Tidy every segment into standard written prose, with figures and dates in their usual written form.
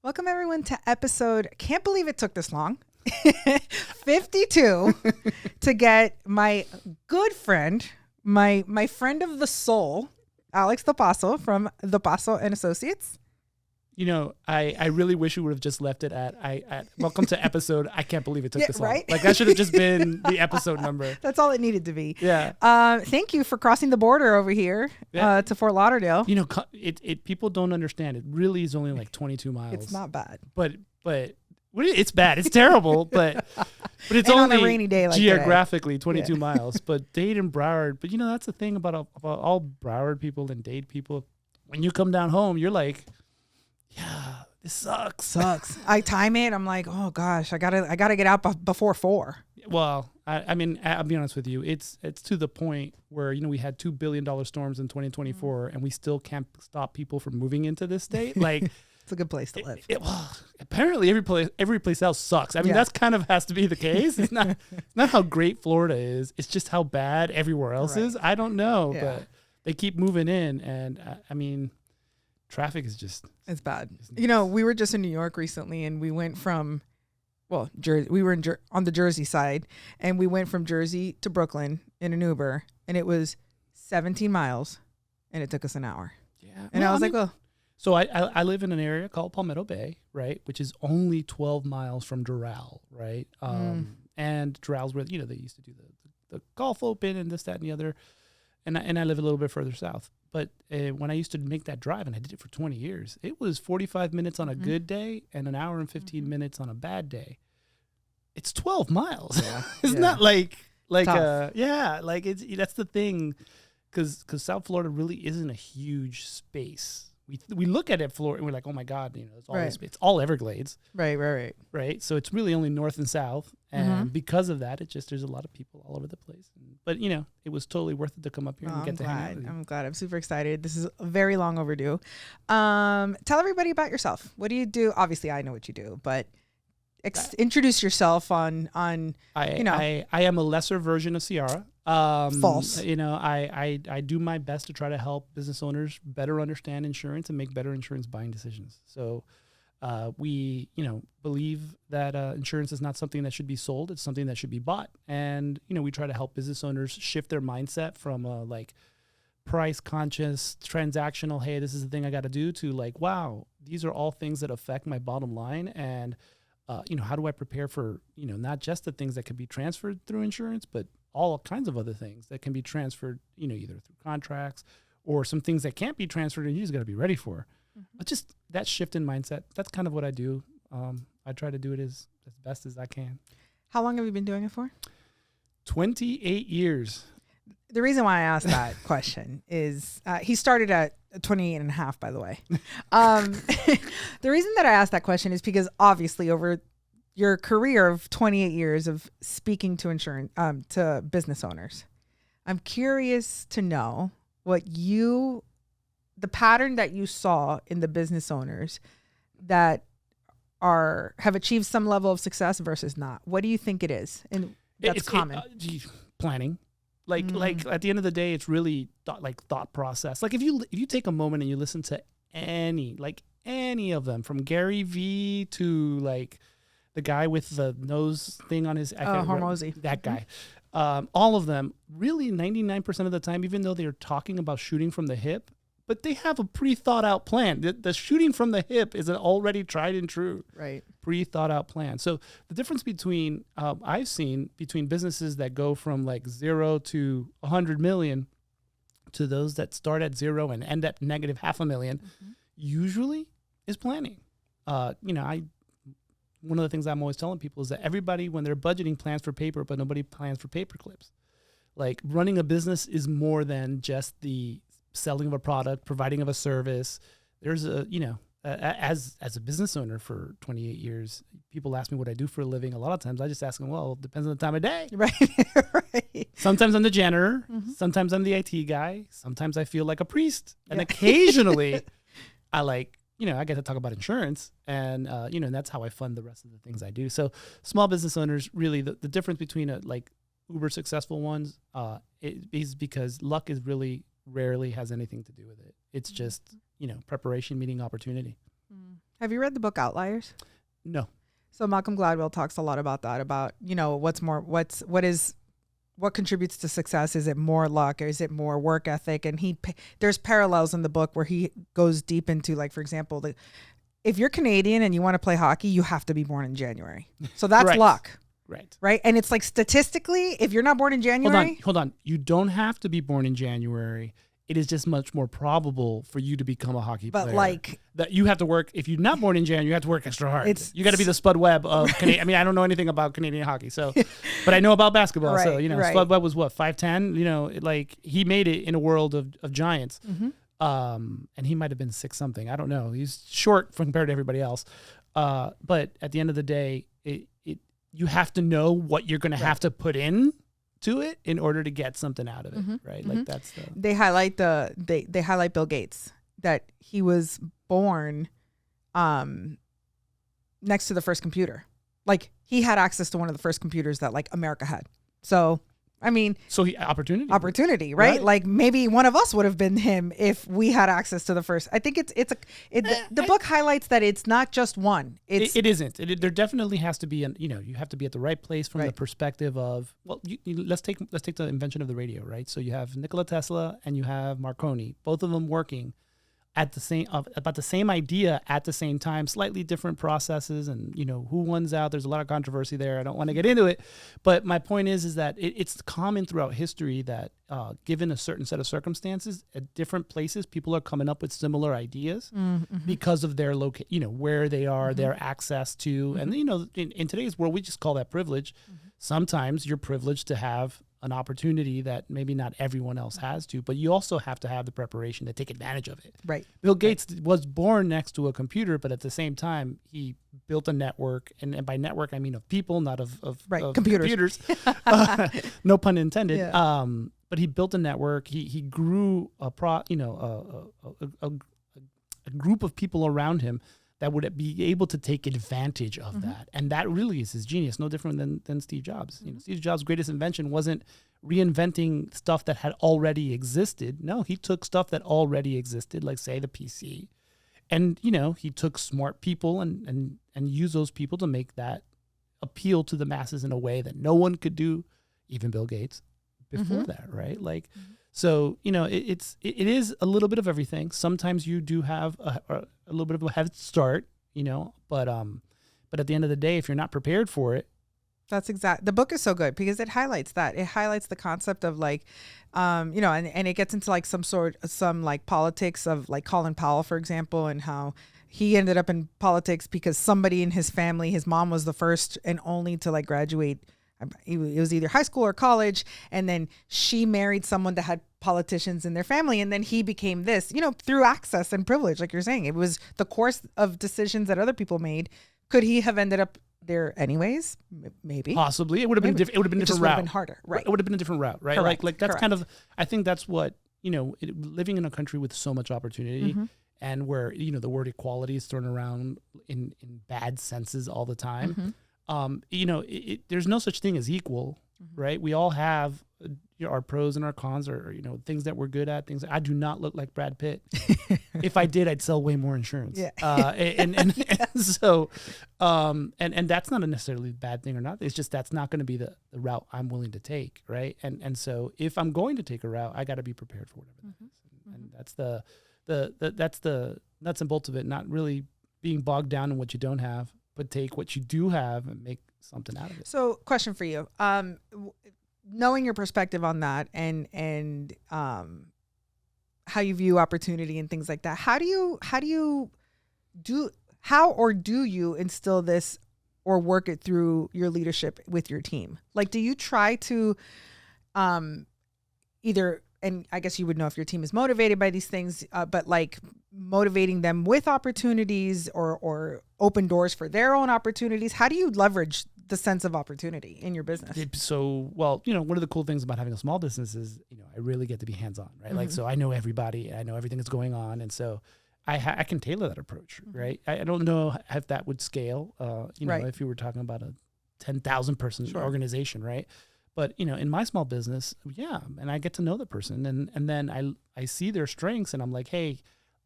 Welcome everyone to episode, can't believe it took this long, 52, to get my good friend, my friend of the soul, Alex Dopazo from Dopazo and Associates. You know, I really wish we would have just left it at welcome to episode. I can't believe it took this long. Right? Like that should have just been the episode number. That's all it needed to be. Yeah. Thank you for crossing the border over here to Fort Lauderdale. You know, people don't understand. It really is only like 22 miles. It's not bad. But it's bad. It's terrible. But it's and only on a rainy day like geographically 22 miles. But Dade and Broward. But you know, that's the thing about all Broward people and Dade people. When you come down home, you're like, yeah, this sucks. I time it. I'm like, oh gosh, I gotta get out before 4. Well, I mean, I'll be honest with you. It's to the point where, you know, we had $2 billion storms in 2024 and we still can't stop people from moving into this state. Like, it's a good place to live. Well, apparently every place else sucks. I mean, that's kind of has to be the case. It's not how great Florida is. It's just how bad everywhere else is. I don't know, but they keep moving in. And I mean, traffic is just... It's bad. You know, we were just in New York recently and we went from, Jersey. We were on the Jersey side and we went from Jersey to Brooklyn in an Uber and it was 17 miles and it took us an hour. Yeah. And I was like, oh. So I live in an area called Palmetto Bay, right? Which is only 12 miles from Doral, right? And Doral's where, you know, they used to do the Golf Open and this, that, and the other. And I live a little bit further south. But when I used to make that drive, and I did it for 20 years, it was 45 minutes on a good day and an hour and 15 minutes on a bad day. It's 12 miles. Yeah. It's not like that's the thing, because South Florida really isn't a huge space. We look at it, Florida, and we're like, oh my God, you know, it's all Everglades. Right. So it's really only north and south, and because of that, there's a lot of people all over the place. But you know, it was totally worth it to come up here and get to hang out with you. I'm glad. I'm super excited. This is very long overdue. Tell everybody about yourself. What do you do? Obviously, I know what you do, but introduce yourself on. I am a lesser version of Ciara. False. You know, I do my best to try to help business owners better understand insurance and make better insurance buying decisions. So we, you know, believe that insurance is not something that should be sold. It's something that should be bought. And, you know, we try to help business owners shift their mindset from like price conscious, transactional, hey, this is the thing I got to do, to like, wow, these are all things that affect my bottom line. And, you know, how do I prepare for, you know, not just the things that can be transferred through insurance, but all kinds of other things that can be transferred, you know, either through contracts or some things that can't be transferred and you just got to be ready for. But just that shift in mindset, that's kind of what I do. I try to do it as best as I can. How long have you been doing it for? 28 years. The reason why I asked that question is he started at 28 and a half, by the way. The reason that I asked that question is because obviously over your career of 28 years of speaking to to business owners, I'm curious to know the pattern that you saw in the business owners that have achieved some level of success versus not. What do you think it is? And that's common. Planning. Like at the end of the day, it's really thought process. Like if you take a moment and you listen to any of them, from Gary V to like the guy with the nose thing on his Hormozy. That guy. All of them, really 99% of the time, even though they're talking about shooting from the hip, but they have a pre-thought out plan. The shooting from the hip is an already tried and true, pre-thought out plan. So the difference between I've seen between businesses that go from like 0 to 100 million to those that start at 0 and end at negative $500,000 usually is planning. You know, one of the things I'm always telling people is that everybody, when they're budgeting, plans for paper, but nobody plans for paper clips. Like running a business is more than just the selling of a product, providing of a service. There's as a business owner for 28 years, people ask me what I do for a living. A lot of times I just ask them, well, it depends on the time of day. Right. Sometimes I'm the janitor. Sometimes I'm the IT guy. Sometimes I feel like a priest. And occasionally I get to talk about insurance and, and that's how I fund the rest of the things I do. So small business owners, really the difference between uber successful ones is because luck is really rarely has anything to do with it. It's just, preparation meeting opportunity. Have you read the book Outliers? No. So Malcolm Gladwell talks a lot about that, about, what contributes to success. Is it more luck, or is it more work ethic? And there's parallels in the book where he goes deep into, like, for example, if you're Canadian and you want to play hockey, you have to be born in January. So that's luck. Right. And it's like, statistically, if you're not born in January. Hold on. You don't have to be born in January. It is just much more probable for you to become a hockey player. But like, that you have to work, if you're not born in January, you have to work extra hard. You got to be the Spud Webb of Canadian. I mean, I don't know anything about Canadian hockey, so, but I know about basketball. Right, so, right. Spud Webb was what, 5'10"? Like, he made it in a world of giants. Mm-hmm. And he might have been 6 something. I don't know. He's short compared to everybody else. But at the end of the day, you have to know what you're going to have to put in to it in order to get something out of it, right? Like, that's they highlight they highlight Bill Gates, that he was born next to the first computer. Like, he had access to one of the first computers that, like, America had. So, I mean, opportunity, right? Like, maybe one of us would have been him if we had access to the first. I think the book highlights that it's not just one. It isn't. There definitely has to be you have to be at the right place from the perspective of, well, let's take the invention of the radio, right? So you have Nikola Tesla and you have Marconi, both of them working at the same about the same idea at the same time, slightly different processes, and who wins out. There's a lot of controversy there. I don't want to get into it, but my point is that it's common throughout history that given a certain set of circumstances at different places, people are coming up with similar ideas because of their where they are, their access to, and in today's world we just call that privilege. Sometimes you're privileged to have an opportunity that maybe not everyone else has to, but you also have to have the preparation to take advantage of it. Right. Bill Gates was born next to a computer, but at the same time, he built a network, and by network, I mean of people, not of computers. No pun intended. Yeah. But he built a network. He grew a group of people around him that would be able to take advantage of that. And that really is his genius, no different than Steve Jobs. Steve Jobs' greatest invention wasn't reinventing stuff that had already existed. No, he took stuff that already existed, like, say, the PC. And, he took smart people and used those people to make that appeal to the masses in a way that no one could do, even Bill Gates, before that, right? Like, so, it is a little bit of everything. Sometimes you do have a little bit of a head start, but at the end of the day, if you're not prepared for it. That's the book is so good because it highlights that. It highlights the concept of, like, and it gets into, like, some like politics of, like, Colin Powell, for example, and how he ended up in politics because somebody in his family, his mom was the first and only to, like, graduate. It was either high school or college, and then she married someone that had politicians in their family, and then he became this, through access and privilege, like you're saying. It was the course of decisions that other people made. Could he have ended up there anyways? Maybe, possibly. It would have been different. It would have been a different route. Been harder, right? It would have been a different route, right? Correct. Like that's kind of. I think that's what living in a country with so much opportunity. And where the word equality is thrown around in bad senses all the time. There's no such thing as equal, right? We all have our pros and our cons, or things that we're good at. Things I do not look like Brad Pitt. If I did, I'd sell way more insurance. Yeah. And so that's not a necessarily bad thing or not. It's just that's not going to be the route I'm willing to take, right? And so if I'm going to take a route, I got to be prepared for whatever that is. And that's the nuts and bolts of it. Not really being bogged down in what you don't have, but take what you do have and make something out of it. So, question for you: knowing your perspective on that, and how you view opportunity and things like that, how do you instill this or work it through your leadership with your team? Like, do you try to either? And I guess you would know if your team is motivated by these things, but like motivating them with opportunities or open doors for their own opportunities. How do you leverage the sense of opportunity in your business? So, well, one of the cool things about having a small business is, I really get to be hands-on, right? Like, so I know everybody, I know everything that's going on. And so I can tailor that approach, right? I don't know if that would scale, if you were talking about a 10,000 person organization, right? But, in my small business, and I get to know the person, and then I see their strengths, and I'm like, hey,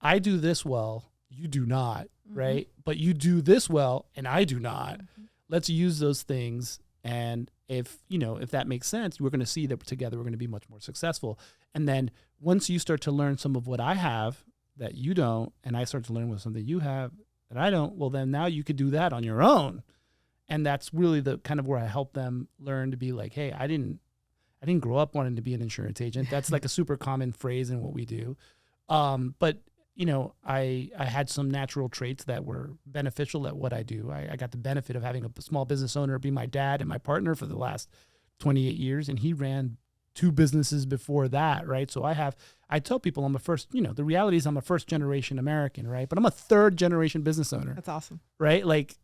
I do this well, you do not. right? But you do this well and I do not. Let's use those things. And if that makes sense, we're going to see that together we're going to be much more successful. And then once you start to learn some of what I have that you don't, and I start to learn what something you have that I don't, well, then now you could do that on your own. And that's really the kind of where I help them learn to be like, hey, I didn't grow up wanting to be an insurance agent. That's like a super common phrase in what we do. But I had some natural traits that were beneficial at what I do. I got the benefit of having a small business owner be my dad and my partner for the last 28 years. And he ran 2 businesses before that, right? So I tell people I'm a first, the reality is I'm a first generation American, right? But I'm a 3rd generation business owner. That's awesome. Right? Like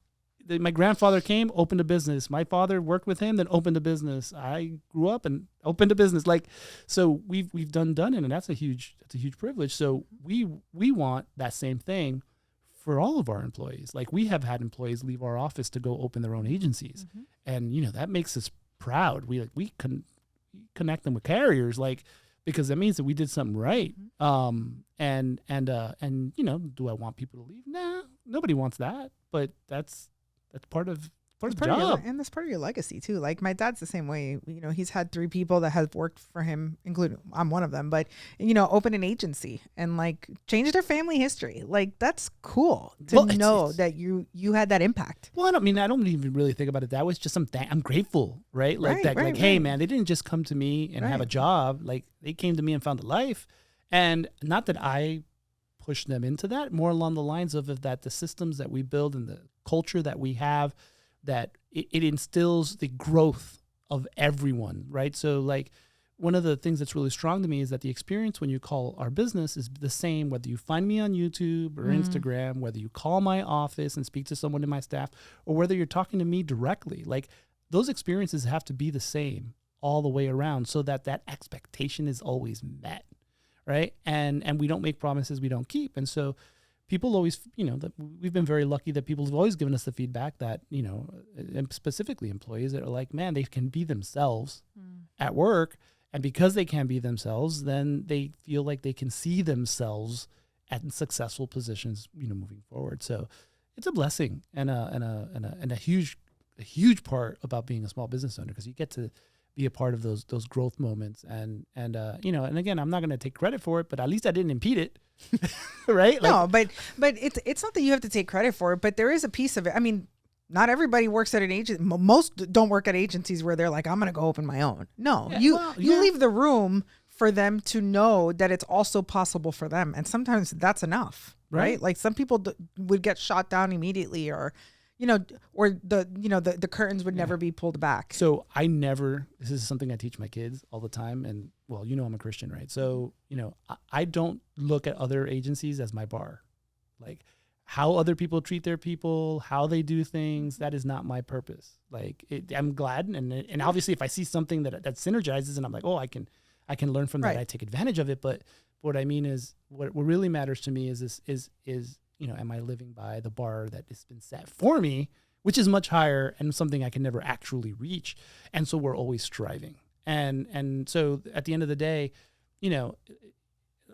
my grandfather came, opened a business. My father worked with him, then opened a business. I grew up and opened a business. Like, so we've done it, and that's a huge privilege. So we want that same thing for all of our employees. Like, we have had employees leave our office to go open their own agencies, and that makes us proud. We can connect them with carriers, like, because that means that we did something right. And do I want people to leave? Nah, nobody wants that. But that's part of the job. And that's part of your legacy too. Like, my dad's the same way. He's had 3 people that have worked for him, including I'm one of them, but open an agency and like change their family history. Like, that's cool to know that you had that impact. Well, I don't even really think about it that way. It's just I'm grateful, right? Like hey man, they didn't just come to me and have a job. Like, they came to me and found a life. And not that I push them into that, more along the lines of that the systems that we build and the culture that we have, that it instills the growth of everyone, right? So like, one of the things that's really strong to me is that the experience when you call our business is the same, whether you find me on YouTube or Instagram, whether you call my office and speak to someone in my staff, or whether you're talking to me directly. Like, those experiences have to be the same all the way around, so that expectation is always met, right? And we don't make promises we don't keep. And so people always, that we've been very lucky that people have always given us the feedback that, and specifically employees that are like, man, they can be themselves at work. And because they can be themselves, then they feel like they can see themselves at successful positions, moving forward. So it's a blessing and a huge part about being a small business owner, because you get to be a part of those growth moments. And again, I'm not going to take credit for it, but at least I didn't impede it. Right? No, but it's not that you have to take credit for it, but there is a piece of it. I mean, not everybody works at an agency. Most don't work at agencies where they're like, I'm going to go open my own. No, you leave the room for them to know that it's also possible for them. And sometimes that's enough, right? Like, some people would get shot down immediately, or the curtains would never be pulled back. So this is something I teach my kids all the time. And well, I'm a Christian, right? So, I don't look at other agencies as my bar. Like, how other people treat their people, how they do things, that is not my purpose. Like, I'm glad. And obviously if I see something that synergizes and I'm like, oh, I can learn from that, I take advantage of it. But what I mean is, what really matters to me is am I living by the bar that has been set for me, which is much higher and something I can never actually reach. And so we're always striving. And so at the end of the day,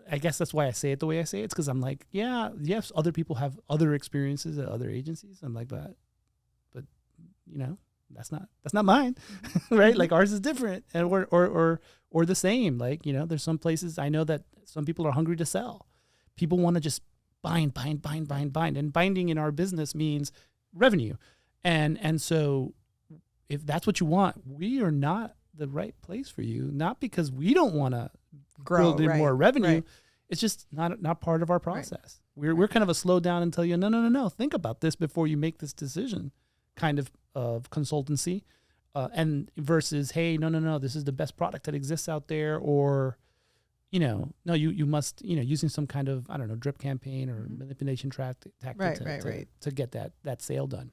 I guess that's why I say it the way I say it. It's because I'm like, yes, other people have other experiences at other agencies. I'm like, but that's not mine, right? Like, ours is different, and or the same. Like, there's some places I know that some people are hungry to sell. People want to just bind. And binding in our business means revenue. And so if that's what you want, we are not the right place for you. Not because we don't want to build in more revenue. Right. It's just not part of our process. Right. We're kind of a slow down and tell you, no, think about this before you make this decision kind of consultancy. And versus, hey, no, this is the best product that exists out there, or no, you must, using some kind of, I don't know, drip campaign or manipulation tactic to get that sale done.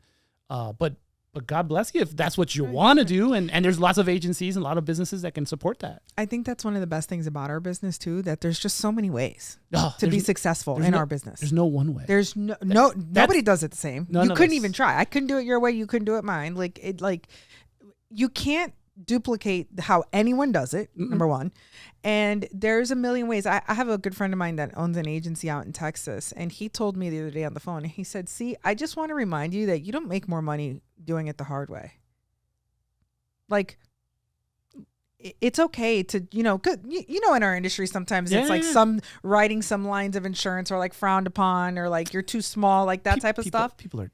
But God bless you if that's what you want to do. And there's lots of agencies and a lot of businesses that can support that. I think that's one of the best things about our business too, that there's just so many ways to be successful in our business. There's no one way. There's nobody does it the same. You couldn't even try. I couldn't do it your way. You couldn't do it mine. You can't duplicate how anyone does it, number one. And there's a million ways. I have a good friend of mine that owns an agency out in Texas, and he told me the other day on the phone, he said, see, I just want to remind you that you don't make more money doing it the hard way. Like, it's okay to, you know, in our industry, sometimes it's like some writing some lines of insurance are like frowned upon, or like you're too small, like that type of stuff. People are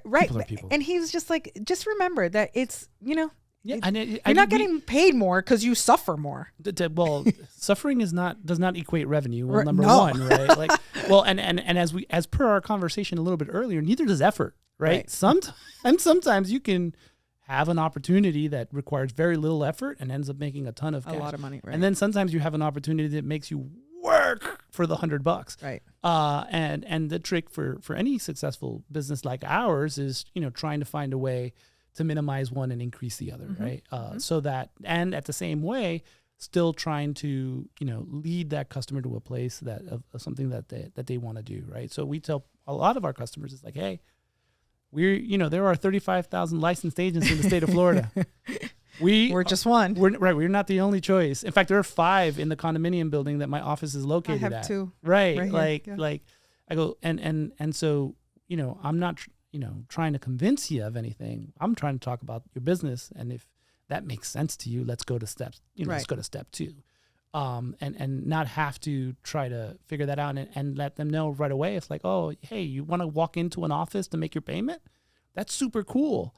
right. People are people. And he was just like, just remember that it's, you know, you're not getting paid more because you suffer more. Well, suffering does not equate revenue. Well, number one, right? Like, well, and as per our conversation a little bit earlier, neither does effort, right? Sometimes you can have an opportunity that requires very little effort and ends up making a ton of cash. A lot of money, right? And then sometimes you have an opportunity that makes you work for the $100, right? And the trick for any successful business like ours is, you know, trying to find a way to minimize one and increase the other, right? So that, and at the same way, still trying to, you know, lead that customer to a place that of something that they want to do, right? So we tell a lot of our customers, it's like, hey, there are 35,000 licensed agents in the state of Florida. We're just one. We're not the only choice. In fact, there are 5 in the condominium building that my office is located at. I have 2. Right. Like I go, and so, you know, I'm not, trying to convince you of anything. I'm trying to talk about your business. And if that makes sense to you, let's go to steps, let's go to step 2. And not have to try to figure that out and let them know right away. It's like, oh, hey, you want to walk into an office to make your payment? That's super cool.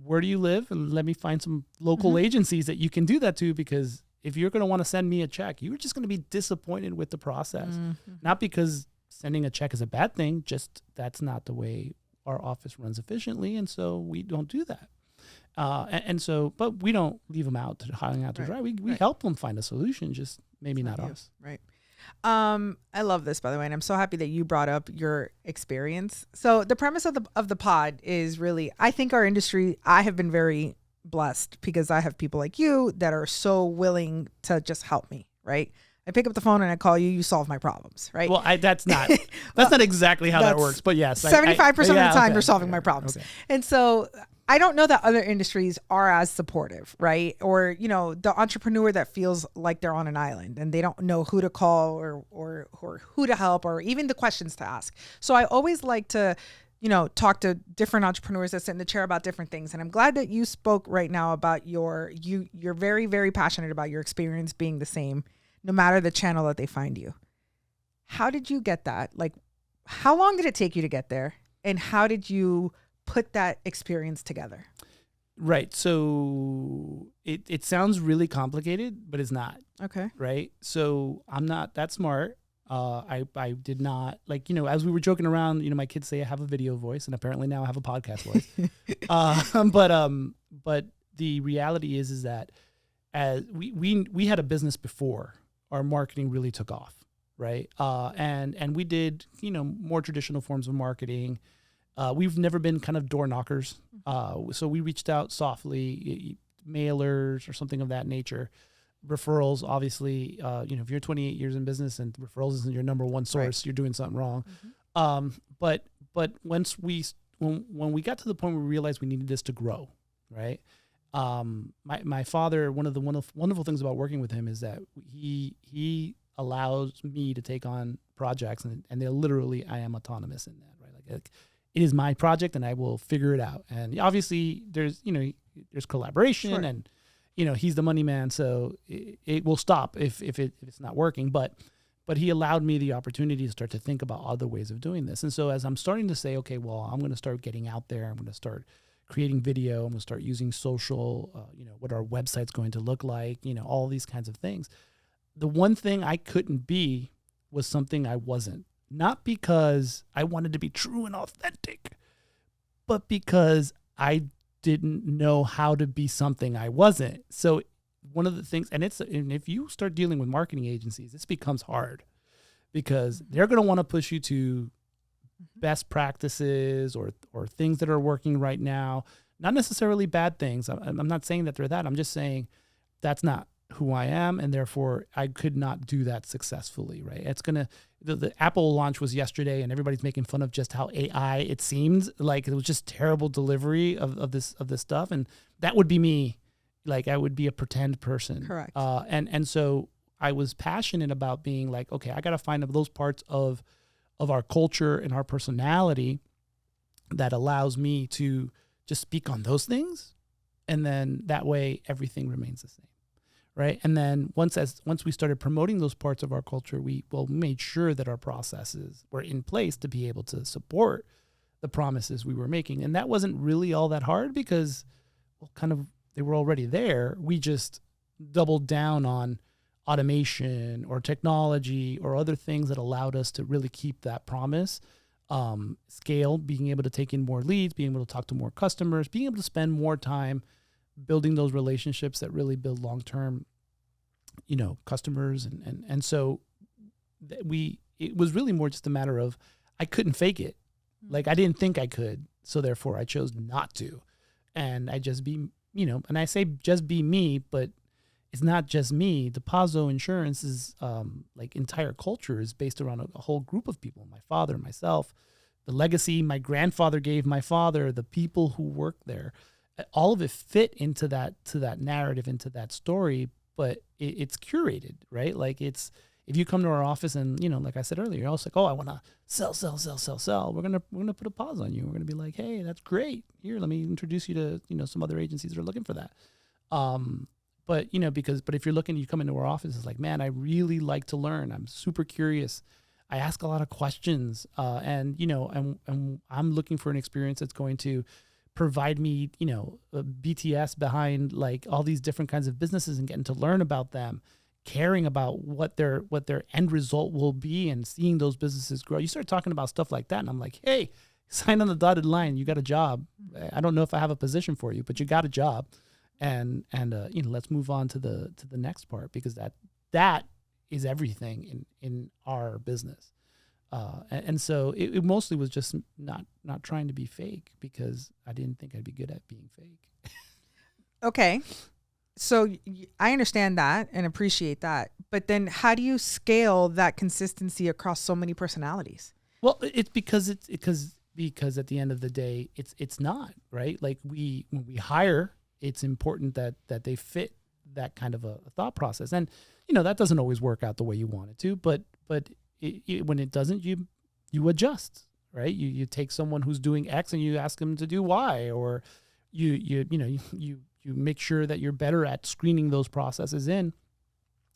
Where do you live? And let me find some local agencies that you can do that to, because if you're going to want to send me a check, you're just going to be disappointed with the process. Not because sending a check is a bad thing, just that's not the way our office runs efficiently. And so we don't do that. But we don't leave them out to hang out to dry. We help them find a solution, just maybe not us. Right. I love this, by the way, and I'm so happy that you brought up your experience. So the premise of the pod is really, I think our industry, I have been very blessed because I have people like you that are so willing to just help me, right? I pick up the phone and I call you, you solve my problems, right? Well, that's not exactly how that works, but yes. 75% of the time you're solving my problems. Okay. And so I don't know that other industries are as supportive, right? Or, the entrepreneur that feels like they're on an island and they don't know who to call or who to help, or even the questions to ask. So I always like to, talk to different entrepreneurs that sit in the chair about different things. And I'm glad that you spoke right now about you're very, very passionate about your experience being the same, no matter the channel that they find you. How did you get that? Like, how long did it take you to get there? And how did you put that experience together? Right. So it sounds really complicated, but it's not. Okay. Right. So I'm not that smart. I did not, as we were joking around, my kids say I have a video voice, and apparently now I have a podcast voice. But the reality is that as we had a business before our marketing really took off. Right. And we did, more traditional forms of marketing. We've never been kind of door knockers. So we reached out softly, mailers or something of that nature. Referrals, obviously, if you're 28 years in business and referrals isn't your number one source, you're doing something wrong. But once when we got to the point where we realized we needed this to grow, right? My father, one of the wonderful things about working with him is that he allows me to take on projects, and they're literally, I am autonomous in that, right? Like it is my project and I will figure it out. And obviously there's collaboration, and, he's the money man. So it will stop if it's not working, but he allowed me the opportunity to start to think about other ways of doing this. And so as I'm starting to say, okay, well, I'm going to start getting out there, I'm going to start creating video, I'm going to start using social, what our website's going to look like, all these kinds of things. The one thing I couldn't be was something I wasn't. Not because I wanted to be true and authentic, but because I didn't know how to be something I wasn't. So one of the things, and if you start dealing with marketing agencies, this becomes hard because they're going to want to push you to best practices or things that are working right now. Not necessarily bad things. I'm not saying that they're that. I'm just saying that's not who I am, and therefore I could not do that successfully, right? It's gonna, the Apple launch was yesterday, and everybody's making fun of just how AI it seemed like it was just terrible delivery of this stuff, and that would be me Like I would be a pretend person. Correct. And so I was passionate about being like, okay, I got to find those parts of our culture and our personality that allows me to just speak on those things. And then that way everything remains the same. Right. And then once we started promoting those parts of our culture, we made sure that our processes were in place to be able to support the promises we were making. And that wasn't really all that hard because, they were already there. We just doubled down on automation or technology or other things that allowed us to really keep that promise scaled, being able to take in more leads, being able to talk to more customers, being able to spend more time building those relationships that really build long-term, customers. And so it was really more just a matter of, I couldn't fake it. Like I didn't think I could. So therefore I chose not to. And I just be, and I say just be me, but it's not just me. Dopazo Insurance's entire culture is based around a whole group of people. My father, myself, the legacy my grandfather gave my father, the people who work there. All of it fit into that narrative, into that story, but it's curated, right? Like it's, if you come to our office and, like I said earlier, you're also like, oh, I want to sell. We're going to put a pause on you. We're going to be like, hey, that's great. Here, let me introduce you to, some other agencies that are looking for that. But if you're looking, you come into our office, it's like, man, I really like to learn. I'm super curious. I ask a lot of questions, and I'm looking for an experience that's going to provide me, a BTS behind like all these different kinds of businesses and getting to learn about them, caring about what their end result will be and seeing those businesses grow. You start talking about stuff like that, and I'm like, hey, sign on the dotted line. You got a job. I don't know if I have a position for you, but you got a job. And let's move on to the next part, because that is everything in our business. And so it mostly was just not trying to be fake, because I didn't think I'd be good at being fake. Okay. So I understand that and appreciate that. But then how do you scale that consistency across so many personalities? Well, it's because at the end of the day, it's not, right? Like when we hire, it's important that they fit that kind of a thought process. And, that doesn't always work out the way you want it to, but when it doesn't, you adjust, right? You take someone who's doing X and you ask them to do Y, or you make sure that you're better at screening those processes in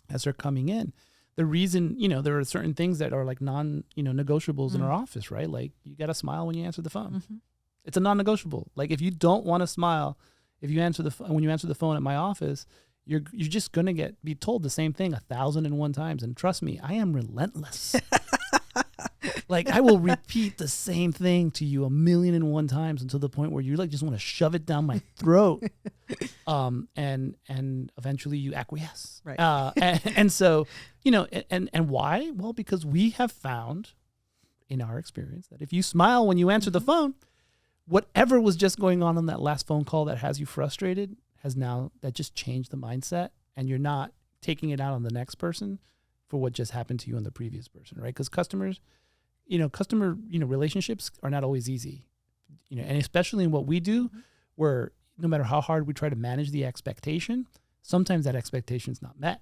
as they're coming in. The reason, there are certain things that are like non-negotiables in our office, right? Like you got to smile when you answer the phone. Mm-hmm. It's a non-negotiable. Like if you don't want to smile, when you answer the phone at my office, you're just going to be told the same thing 1,001 times. And trust me, I am relentless. Like I will repeat the same thing to you 1,000,001 times until the point where you like just want to shove it down my throat. And eventually you acquiesce. Right. And so, and why? Well, because we have found in our experience that if you smile when you answer the phone, whatever was just going on that last phone call that has you frustrated that just changed the mindset, and you're not taking it out on the next person for what just happened to you on the previous person, right? Because customer relationships are not always easy, and especially in what we do, where no matter how hard we try to manage the expectation, sometimes that expectation is not met,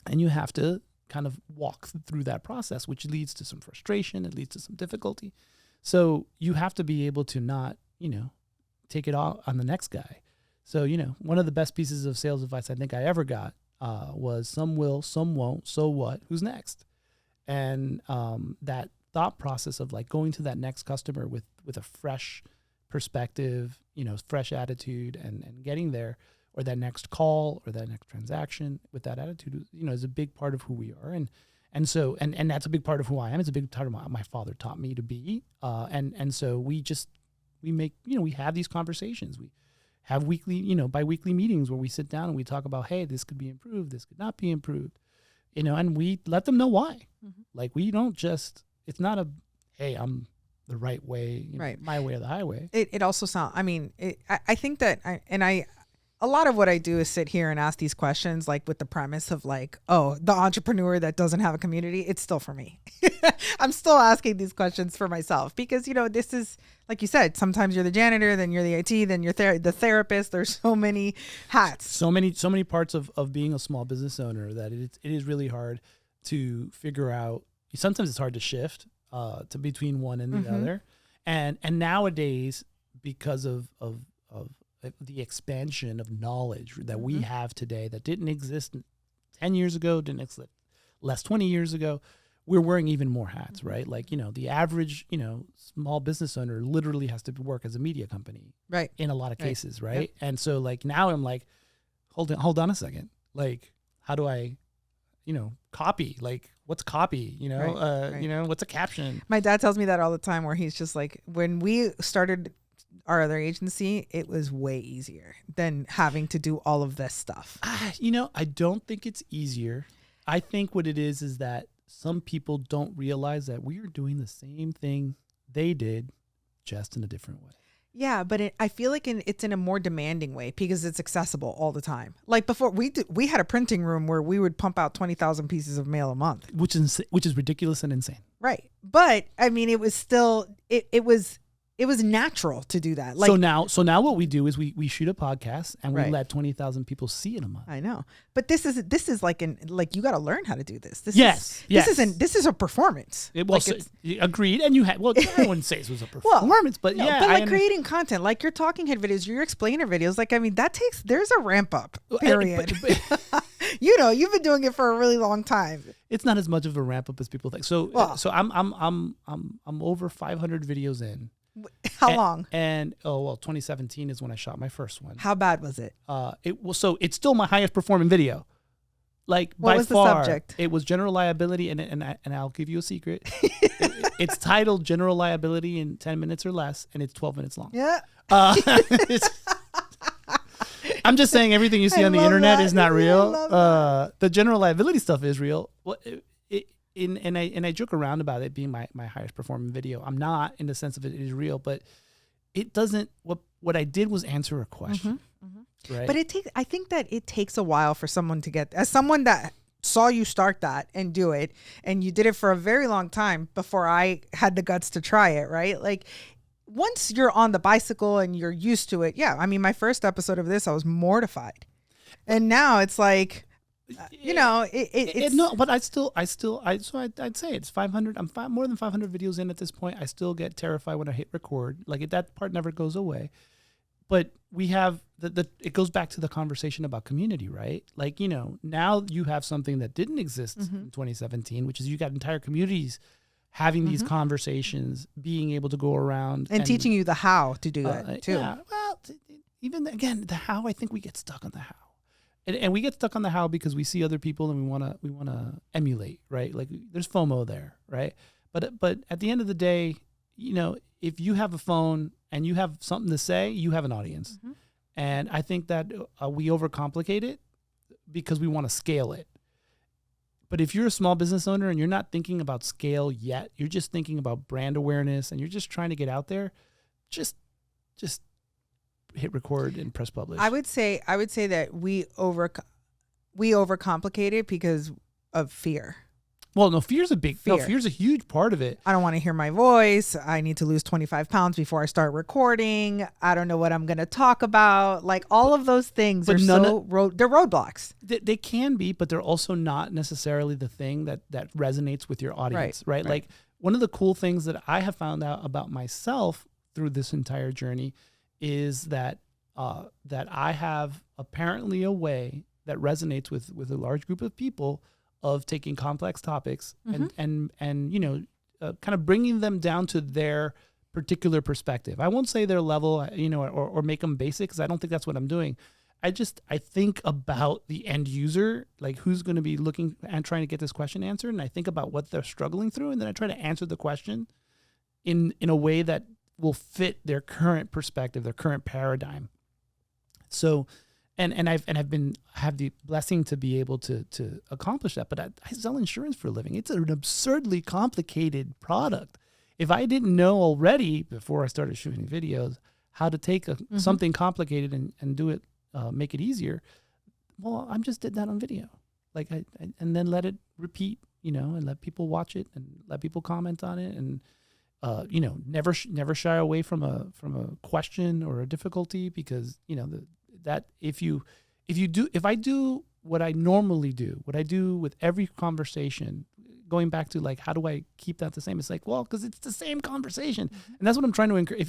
and you have to kind of walk through that process, which leads to some frustration. It leads to some difficulty. So you have to be able to not, take it all on the next guy. So, one of the best pieces of sales advice I think I ever got was some will, some won't, so what, who's next? And that thought process of like going to that next customer with a fresh perspective, fresh attitude and getting there, or that next call or that next transaction with that attitude, is a big part of who we are. And so that's a big part of who I am. It's a big part of my father taught me to be. And so we make, we have these conversations. We have weekly, bi-weekly meetings where we sit down and we talk about, hey, this could be improved. This could not be improved, and we let them know why. Mm-hmm. Like we don't just, it's not a, hey, I'm the right way, right, my way or the highway. It also sounds, I think that, a lot of what I do is sit here and ask these questions, like with the premise of like, oh, the entrepreneur that doesn't have a community, it's still for me. I'm still asking these questions for myself because, you know, this is, like you said, sometimes you're the janitor, then you're the IT, then you're the therapist. There's so many hats. So many parts of being a small business owner that it is really hard to figure out. Sometimes it's hard to shift to between one and the other. And nowadays, because of the expansion of knowledge that we have today that didn't exist 10 years ago, didn't exist less 20 years ago, we're wearing even more hats, right? Like, you know, the average, you know, small business owner literally has to work as a media company, right? In a lot of cases, right? Yep. And so like now I'm like, hold on a second. Like, how do I, you know, copy? Like, what's copy? You know, you know, what's a caption? My dad tells me that all the time where he's just like, when we started our other agency, it was way easier than having to do all of this stuff. You know, I don't think it's easier. I think what it is that some people don't realize that we are doing the same thing they did, just in a different way. Yeah, but I feel like it's in a more demanding way because it's accessible all the time. Like before, we had a printing room where we would pump out 20,000 pieces of mail a month, which is ridiculous and insane. Right, but I mean, it was still it was natural to do that. Like, so now what we do is we shoot a podcast and we let 20,000 people see it a month. I know, but this is like you got to learn how to do this. This is a performance. Agreed. And I wouldn't say this was a performance, but creating content, like your talking head videos, your explainer videos, like, I mean, there's a ramp up period. You know, you've been doing it for a really long time. It's not as much of a ramp up as people think. So I'm over 500 videos in. How long? And 2017 is when I shot my first one. How bad was it? It's still my highest performing video. Like, what was the subject? It was general liability, and I'll give you a secret. It's titled General Liability in 10 minutes or less, and it's 12 minutes long. Yeah. I'm just saying everything you see on the internet is not real. The general liability stuff is real. And I joke around about it being my highest performing video. I'm not, in the sense of it is real, but it doesn't. What I did was answer a question, right? But I think that it takes a while for someone to get, as someone that saw you start that and do it, and you did it for a very long time before I had the guts to try it, right? Like, once you're on the bicycle and you're used to it, yeah. I mean, my first episode of this, I was mortified, and now it's like, you know, it's no. But I'd say it's 500. I'm more than 500 videos in at this point. I still get terrified when I hit record. Like, that part never goes away. But we have it goes back to the conversation about community, right? Like, you know, now you have something that didn't exist in 2017, which is you got entire communities having these conversations, being able to go around and teaching you the how to do it too. Yeah, well, even again, the how, I think we get stuck on the how, and we get stuck on the how because we see other people and we want to emulate, right? Like, there's FOMO there, right? But at the end of the day, you know, if you have a phone and you have something to say, you have an audience, and I think that we overcomplicate it because we want to scale it. But if you're a small business owner and you're not thinking about scale yet, you're just thinking about brand awareness and you're just trying to get out there, just hit record and press publish. I would say that we overcomplicate it because of fear. Well, no, fear's a huge part of it. I don't want to hear my voice. I need to lose 25 pounds before I start recording. I don't know what I'm going to talk about. Like, all of those things are they're roadblocks. They can be, but they're also not necessarily the thing that resonates with your audience, right? Like, one of the cool things that I have found out about myself through this entire journey is that I have apparently a way that resonates with a large group of people of taking complex topics and you know, kind of bringing them down to their particular perspective. I won't say their level, you know, or make them basic, because I don't think that's what I'm doing. I think about the end user, like who's going to be looking and trying to get this question answered, and I think about what they're struggling through, and then I try to answer the question in a way that will fit their current perspective, their current paradigm. So. And I've have the blessing to be able to accomplish that. But I sell insurance for a living. It's an absurdly complicated product. If I didn't know already before I started shooting videos how to take something complicated and do it make it easier. Well, I just did that on video, like and then let it repeat, and let people watch it and let people comment on it, and never shy away from a question or a difficulty, because that if I do what I normally do, what I do with every conversation, going back to like, how do I keep that the same? It's like, well, because it's the same conversation. Mm-hmm. And that's what I'm trying to encourage.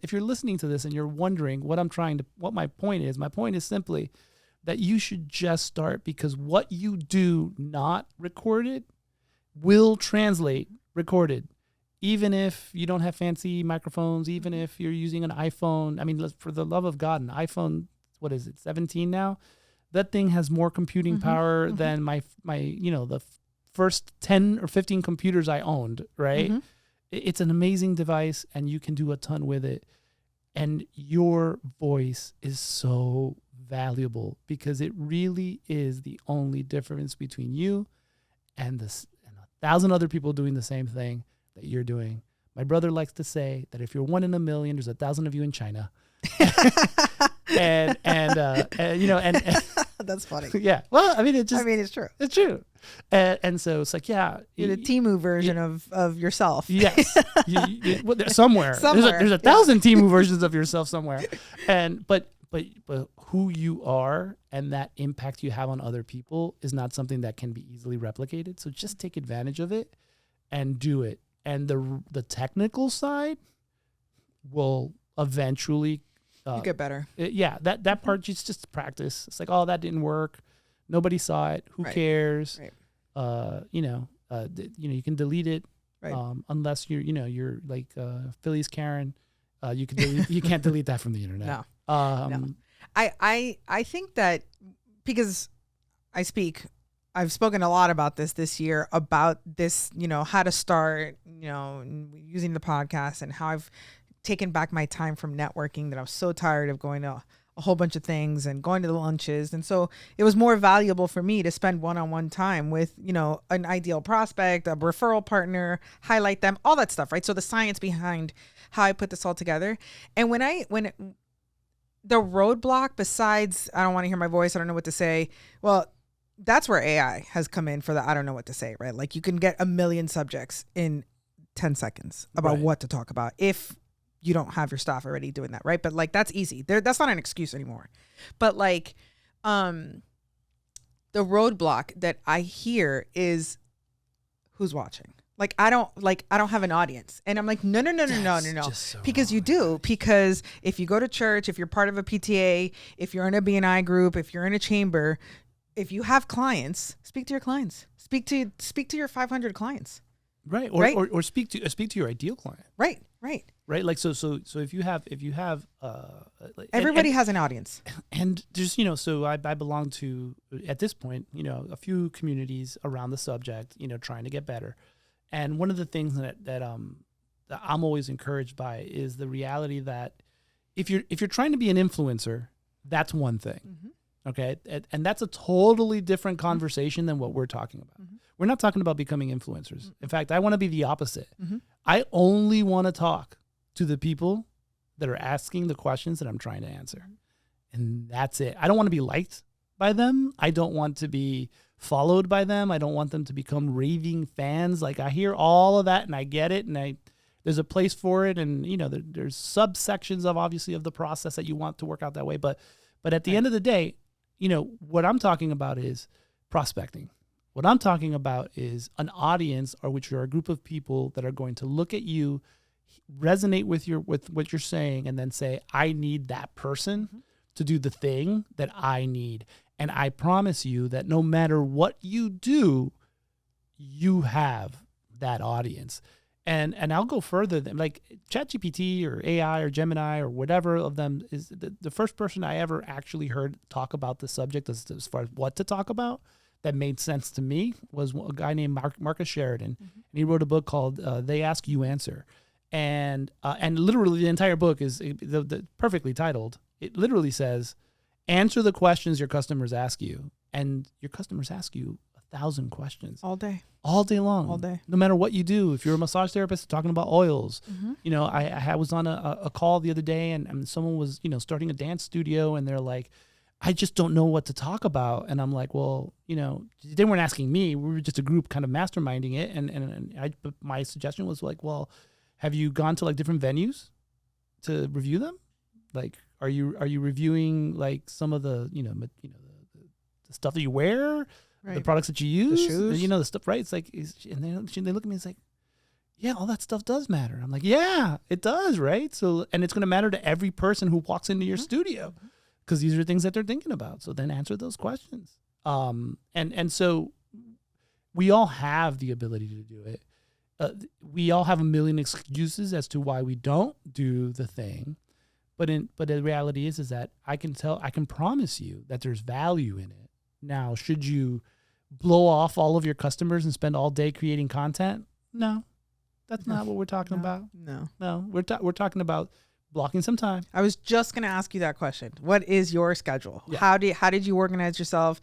If you're listening to this and you're wondering what my point is simply that you should just start, because what you do not recorded will translate recorded. Even if you don't have fancy microphones, even if you're using an iPhone, I mean, for the love of God, an iPhone, what is it, 17 now? That thing has more computing power than my the first 10 or 15 computers I owned, right? Mm-hmm. It's an amazing device, and you can do a ton with it. And your voice is so valuable, because it really is the only difference between you and 1,000 other people doing the same thing that you're doing. My brother likes to say that if you're 1 in a million, there's 1,000 of you in China. and that's funny. Yeah. Well, I mean, it's true. It's true. And so it's like, yeah, you're the Temu version of yourself. Yes. Somewhere. There's 1,000 Temu versions of yourself somewhere. And but who you are and that impact you have on other people is not something that can be easily replicated. So just take advantage of it and do it. And the technical side will eventually you get better. That part just practice. It's like, oh, that didn't work. Nobody saw it. Who cares? Right. You can delete it. Right. Unless you're like Philly's Karen. You can't delete that from the internet. No. No. I think that, because I've spoken a lot about this year, about this, how to start, using the podcast, and how I've taken back my time from networking, that I was so tired of going to a whole bunch of things and going to the lunches. And so it was more valuable for me to spend one-on-one time with, an ideal prospect, a referral partner, highlight them, all that stuff, right? So the science behind how I put this all together. And the roadblock, besides, I don't want to hear my voice, I don't know what to say. Well, that's where AI has come in for the I don't know what to say, right? Like, you can get a million subjects in 10 seconds about what to talk about if you don't have your staff already doing that, right? But like, that's easy. That's not an excuse anymore. But like, the roadblock that I hear is who's watching. Like, I don't have an audience. And I'm like, no. So because you do. Because if you go to church, if you're part of a PTA, if you're in a BNI group, if you're in a chamber, if you have clients, speak to your clients. Speak to your 500 clients. Right. Or speak to your ideal client. Right. Right. Like, so if you have everybody has an audience, and just, so I belong to, at this point, a few communities around the subject, trying to get better. And one of the things that I'm always encouraged by is the reality that if you're trying to be an influencer, that's one thing. Mm-hmm. Okay. And that's a totally different conversation than what we're talking about. Mm-hmm. We're not talking about becoming influencers. Mm-hmm. In fact, I want to be the opposite. Mm-hmm. I only want to talk to the people that are asking the questions that I'm trying to answer. Mm-hmm. And that's it. I don't want to be liked by them. I don't want to be followed by them. I don't want them to become raving fans. Like, I hear all of that and I get it, and there's a place for it, and there's subsections of the process that you want to work out that way. But at the end of the day, what I'm talking about is prospecting. What I'm talking about is an audience, or which are a group of people that are going to look at you, resonate with what you're saying, and then say, I need that person to do the thing that I need. And I promise you that no matter what you do, you have that audience. And I'll go further than, like, ChatGPT or AI or Gemini or whatever of them is the first person I ever actually heard talk about the subject as far as what to talk about that made sense to me was a guy named Marcus Sheridan. Mm-hmm. And he wrote a book called They Ask You Answer. And literally the entire book is the perfectly titled. It literally says, answer the questions your customers ask you. And your customers ask you 1,000 questions. All day long. All day. No matter what you do. If you're a massage therapist talking about oils, I was on a call the other day and someone was, starting a dance studio, and they're like, I just don't know what to talk about. And I'm like, well, they weren't asking me. We were just a group kind of masterminding it. But my suggestion was like, well, have you gone to like different venues to review them? Like, are you reviewing like some of the, the stuff that you wear, the products that you use, the shoes, the stuff, right? It's like, and they look at me, it's like, yeah, all that stuff does matter. I'm like, yeah, it does, right? So, and it's going to matter to every person who walks into your studio, because these are things that they're thinking about. So then answer those questions. And so we all have the ability to do it. We all have a million excuses as to why we don't do the thing. But the reality is that I can promise you that there's value in it. Now, should you blow off all of your customers and spend all day creating content? No, that's not what we're talking about. No, we're talking about blocking some time. I was just going to ask you that question. What is your schedule? Yeah. How did you organize yourself?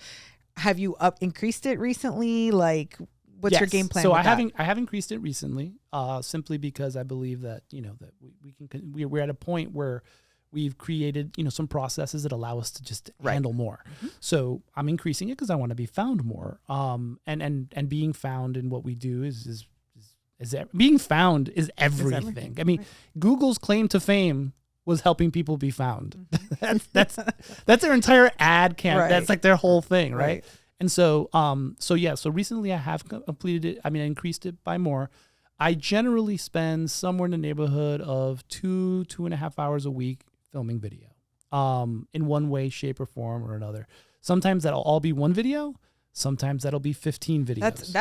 Have you increased it recently? Like, what's your game plan? So I have increased it recently, simply because I believe that that we're at a point where we've created some processes that allow us to just handle more. So I'm increasing it because I want to be found more. And being found in what we do is being found is everything. I mean, Google's claim to fame was helping people be found. That's their entire ad campaign. That's like their whole thing, right? And so recently I have completed it. I mean, I increased it by more. I generally spend somewhere in the neighborhood of 2.5 hours a week filming video, in one way, shape, or form or another. Sometimes that'll all be one video. Sometimes that'll be 15 videos.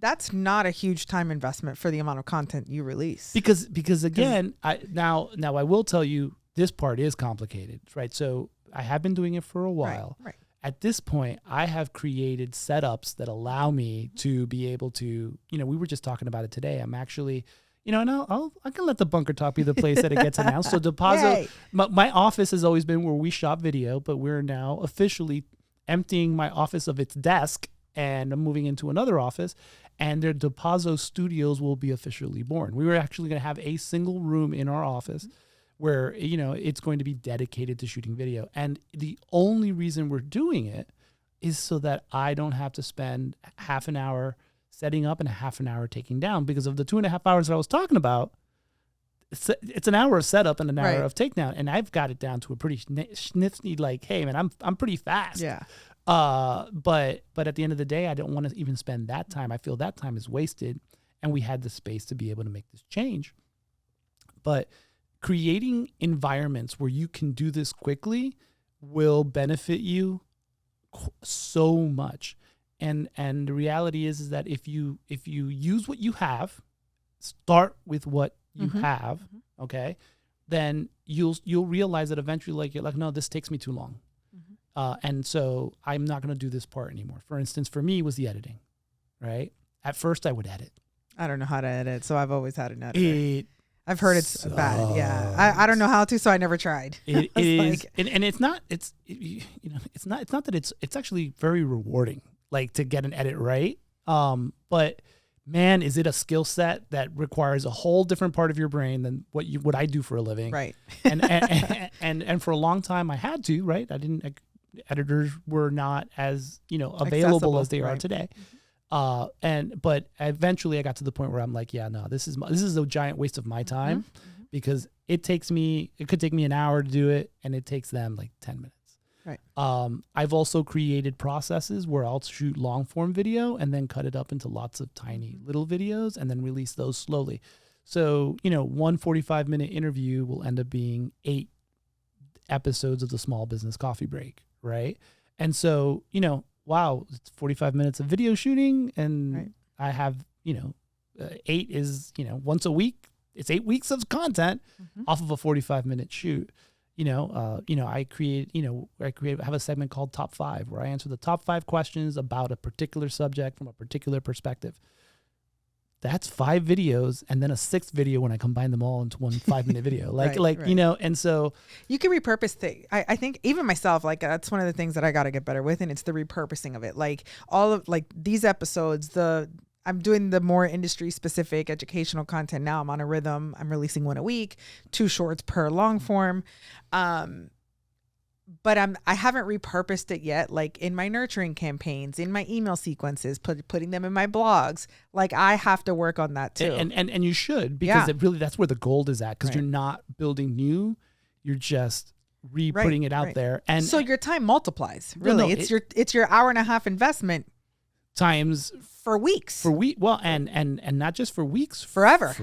That's not a huge time investment for the amount of content you release. Because again, I will tell you, this part is complicated, right? So I have been doing it for a while. Right. At this point, I have created setups that allow me to be able to, we were just talking about it today. I'm actually, and I can let the bunker talk be the place that it gets announced. So Dopazo, my office has always been where we shop video, but we're now officially emptying my office of its desk, and I'm moving into another office, and their Dopazo studios will be officially born. We were actually going to have a single room in our office where, it's going to be dedicated to shooting video. And the only reason we're doing it is so that I don't have to spend half an hour setting up and a half an hour taking down, because of the 2.5 hours that I was talking about. It's an hour of setup and an hour of takedown, and I've got it down to a pretty snitsy, like, hey man, I'm pretty fast. Yeah. But at the end of the day, I don't want to even spend that time. I feel that time is wasted, and we had the space to be able to make this change. But creating environments where you can do this quickly will benefit you so much. And the reality is that if you use what you have, start with what you have, okay, then you'll realize that eventually, you're like, no, this takes me too long. And so I'm not going to do this part anymore. For instance, for me, it was the editing, right? At first I would edit. I don't know how to edit, so I've always had an editor. I've heard it's bad. Yeah. I don't know how to, so I never tried. It is. And it's not that it's actually very rewarding, like, to get an edit right. But man, is it a skill set that requires a whole different part of your brain than what I do for a living. Right. And for a long time I had to, right? Editors were not as, available accessible, as they are today. But eventually I got to the point where I'm like, yeah, no, this is a giant waste of my time, because it could take me an hour to do it, and it takes them like 10 minutes. Right. I've also created processes where I'll shoot long form video and then cut it up into lots of tiny little videos and then release those slowly. So, one 45-minute interview will end up being 8 episodes of the Small Business Coffee Break. Right. And so, wow, it's 45 minutes of video shooting, and I have, 8 is, once a week. It's 8 weeks of content off of a 45-minute shoot. I have a segment called Top 5, where I answer the top 5 questions about a particular subject from a particular perspective. That's 5 videos, and then a 6th video when I combine them all into one 5-minute video. And so you can repurpose things. I think even myself, like, that's one of the things that I got to get better with, and it's the repurposing of it. Like, all of these episodes, I'm doing the more industry specific educational content now. I'm on a rhythm. I'm releasing one a week, 2 shorts per long form. but I haven't repurposed it yet. Like in my nurturing campaigns, in my email sequences, putting them in my blogs. Like I have to work on that too. And you should, because it really, that's where the gold is at. Because you're not building new, you're just putting it out there. And so your time multiplies. Really, it's your hour and a half investment times for weeks. Well, and not just for weeks, forever,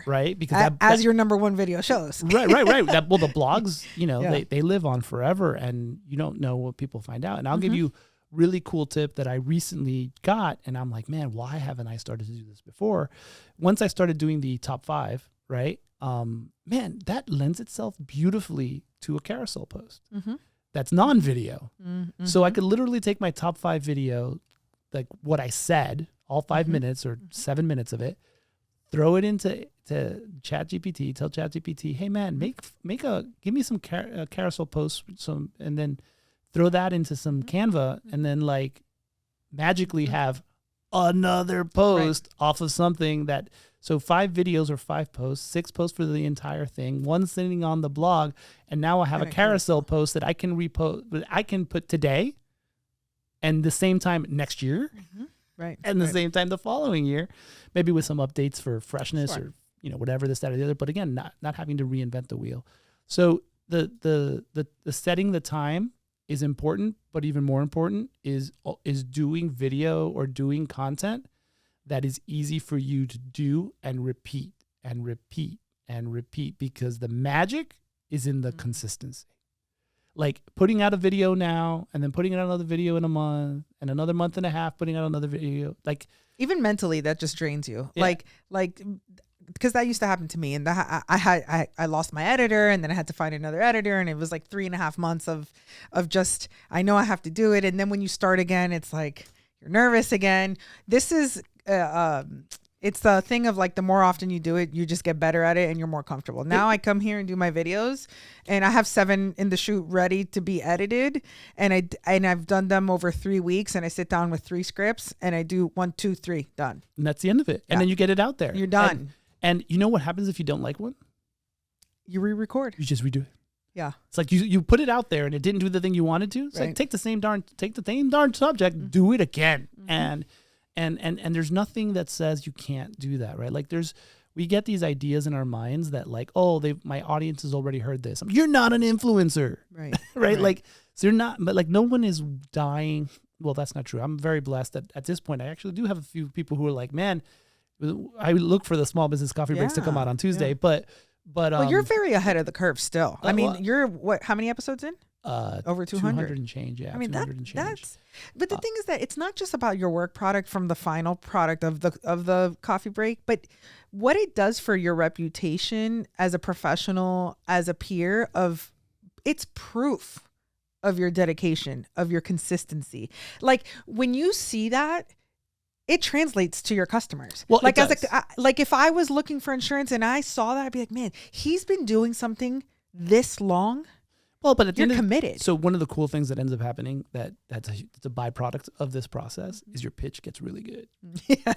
right? Because as your number one video shows. right. The blogs, they live on forever, and you don't know what people find out. And I'll give you really cool tip that I recently got, and I'm like, man, why haven't I started to do this before? Once I started doing the top 5, right? Man, that lends itself beautifully to a carousel post. That's non-video. So I could literally take my top 5 video, like what I said, all 5 minutes or 7 minutes of it, throw it into ChatGPT, tell ChatGPT, hey man, give me some carousel posts, and then throw that into some Canva, and then like magically have another post off of something that. So 5 videos or 5 posts, 6 posts for the entire thing, 1 sitting on the blog, and now I have a carousel post that I can repost. I can put today, and the same time next year, and the same time the following year, maybe with some updates for freshness or whatever, this, that, or the other. But again, not having to reinvent the wheel. So the setting the time is important, but even more important is doing video or doing content that is easy for you to do and repeat and repeat and repeat, because the magic is in the consistency. Like putting out a video now and then putting out another video in a month and another month and a half, putting out another video. Like even mentally, that just drains you. Yeah. Like because that used to happen to me, and I lost my editor, and then I had to find another editor, and it was like 3.5 months of just, I know I have to do it. And then when you start again, it's like you're nervous again. This is it's the thing of like, the more often you do it, you just get better at it and you're more comfortable. Now I come here and do my videos, and I have 7 in the chute ready to be edited, and I've done them over 3 weeks, and I sit down with 3 scripts and I do 1, 2, 3, done. And that's the end of it. And then you get it out there. You're done. And you know what happens if you don't like one? You re-record. You just redo it. Yeah. It's like you put it out there and it didn't do the thing you wanted to. It's like take the same darn subject, do it again. And there's nothing that says you can't do that, right? Like we get these ideas in our minds that like, oh, my audience has already heard this. You're not an influencer, right? right? Like, so you're not, but like no one is dying. Well, that's not true. I'm very blessed that at this point, I actually do have a few people who are like, man, I look for the small business coffee breaks to come out on Tuesday, but well, you're very ahead of the curve still. I mean, you're how many episodes in? Over 200. 200 and change, yeah. I mean, that's. But the thing is that it's not just about your work product from the final product of the coffee break, but what it does for your reputation as a professional, as a peer, it's proof of your dedication, of your consistency. Like when you see that, it translates to your customers. Well, like like if I was looking for insurance and I saw that, I'd be like, man, he's been doing something this long. Well, but you're committed. So one of the cool things that ends up happening that's a byproduct of this process is your pitch gets really good. Yeah.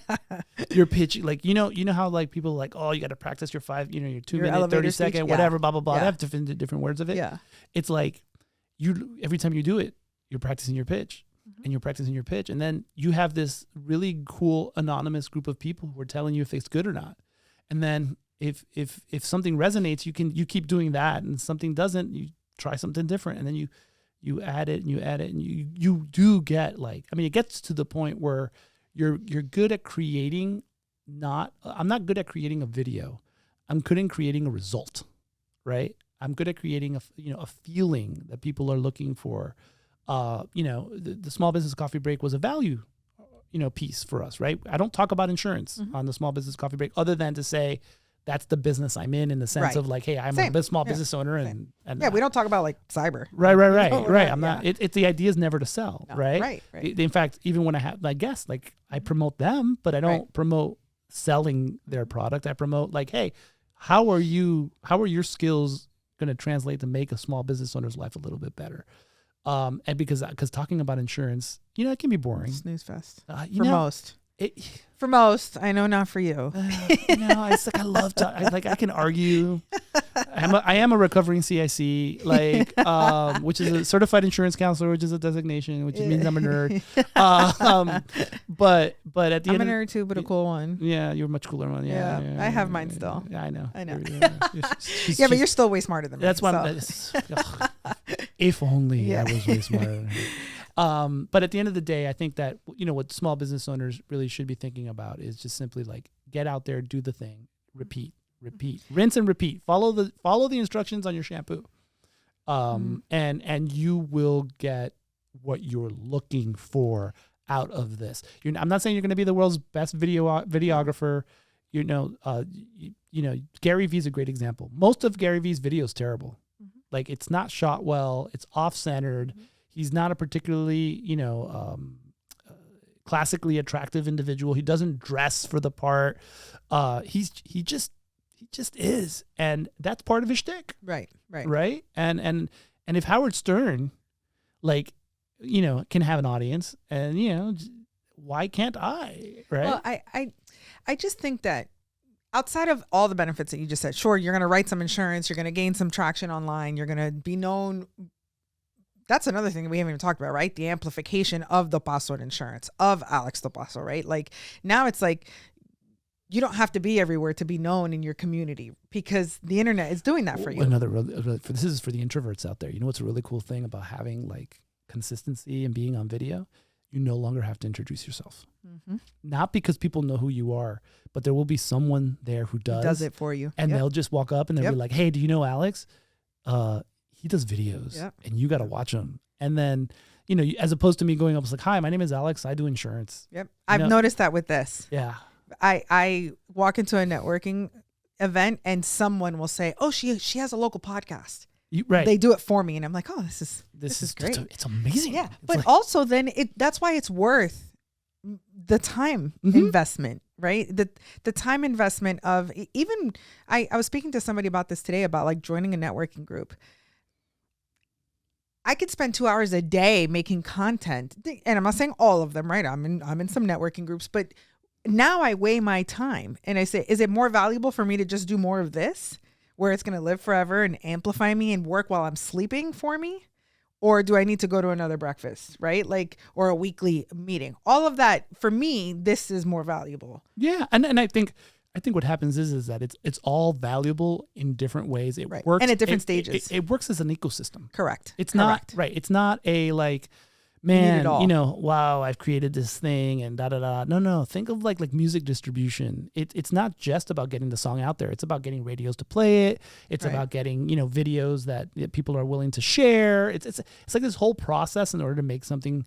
Your pitch, like you know how like people are like, oh, you got to practice your 5, your 2-minute, 30-second, whatever, blah blah blah. They have different words of it. Yeah. It's like every time you do it, you're practicing your pitch. And you're practicing your pitch, and then you have this really cool anonymous group of people who are telling you if it's good or not. And then if something resonates, you keep doing that, and something doesn't, you try something different, and then you add it and you add it, and you do get like, I mean, it gets to the point where you're good at creating. I'm not good at creating a video. I'm good at creating a result, right? I'm good at creating a feeling that people are looking for. The small business coffee break was a value, piece for us, right? I don't talk about insurance on the small business coffee break other than to say that's the business I'm in the sense of like, hey, I'm a small business owner and we don't talk about like cyber. Right. I'm not, it's the idea is never to sell, right? In fact, even when I have my guests, like I promote them, but I don't promote selling their product. I promote like, hey, how are your skills going to translate to make a small business owner's life a little bit better? And because talking about insurance, it can be boring. Snooze fest. For most, I know not for you. It's like I love to. I can argue. I am a recovering CIC, like, which is a certified insurance counselor, which is a designation, which means I'm a nerd. But at the I'm end, a nerd too, but a cool one. Yeah, you're a much cooler one. Yeah, I have mine still. Yeah, I know. Yeah, but you're still way smarter than me. That's why. If only I was way smarter than her. But at the end of the day, I think that, what small business owners really should be thinking about is just simply like, get out there, do the thing, repeat, rinse and repeat. Follow the instructions on your shampoo, and you will get what you're looking for out of this. I'm not saying you're going to be the world's best videographer. Gary Vee's a great example. Most of Gary Vee's video is terrible. Mm-hmm. Like, it's not shot well. It's off-centered. Mm-hmm. He's not a particularly, classically attractive individual. He doesn't dress for the part. He just is, and that's part of his shtick. Right. And if Howard Stern, can have an audience, and why can't I? Right. Well, I just think that outside of all the benefits that you just said, sure, you're going to write some insurance, you're going to gain some traction online, you're going to be known. That's another thing that we haven't even talked about, right? The amplification of Dopazo Insurance, of Alex Dopazo, right? Like, now it's like, you don't have to be everywhere to be known in your community, because the internet is doing that for you. This is for the introverts out there. You know what's a really cool thing about having consistency and being on video? You no longer have to introduce yourself. Mm-hmm. Not because people know who you are, but there will be someone there who does it for you. And they'll just walk up and they'll be like, hey, do you know Alex? He does videos, and you got to watch them. And then, as opposed to me going up, it's like, hi, my name is Alex. I do insurance. Yep. I've noticed that with this. Yeah. I walk into a networking event and someone will say, oh, she has a local podcast. Right. They do it for me. And I'm like, oh, this is great. It's amazing. Yeah. But also then that's why it's worth the time investment, right? The time investment of even, I was speaking to somebody about this today about joining a networking group. I could spend 2 hours a day making content, and I'm not saying all of them, right? I'm in some networking groups, but now I weigh my time and I say, is it more valuable for me to just do more of this, where it's going to live forever and amplify me and work while I'm sleeping for me? Or do I need to go to another breakfast, right? Or a weekly meeting? All of that, for me, this is more valuable. Yeah. And I think what happens is that it's all valuable in different ways. It works. And at different stages. It works as an ecosystem. Correct. It's not, right. It's not a man, wow, I've created this thing and da-da-da. No. Think of like music distribution. It's not just about getting the song out there. It's about getting radios to play it. It's about getting, videos that people are willing to share. It's like this whole process in order to make something,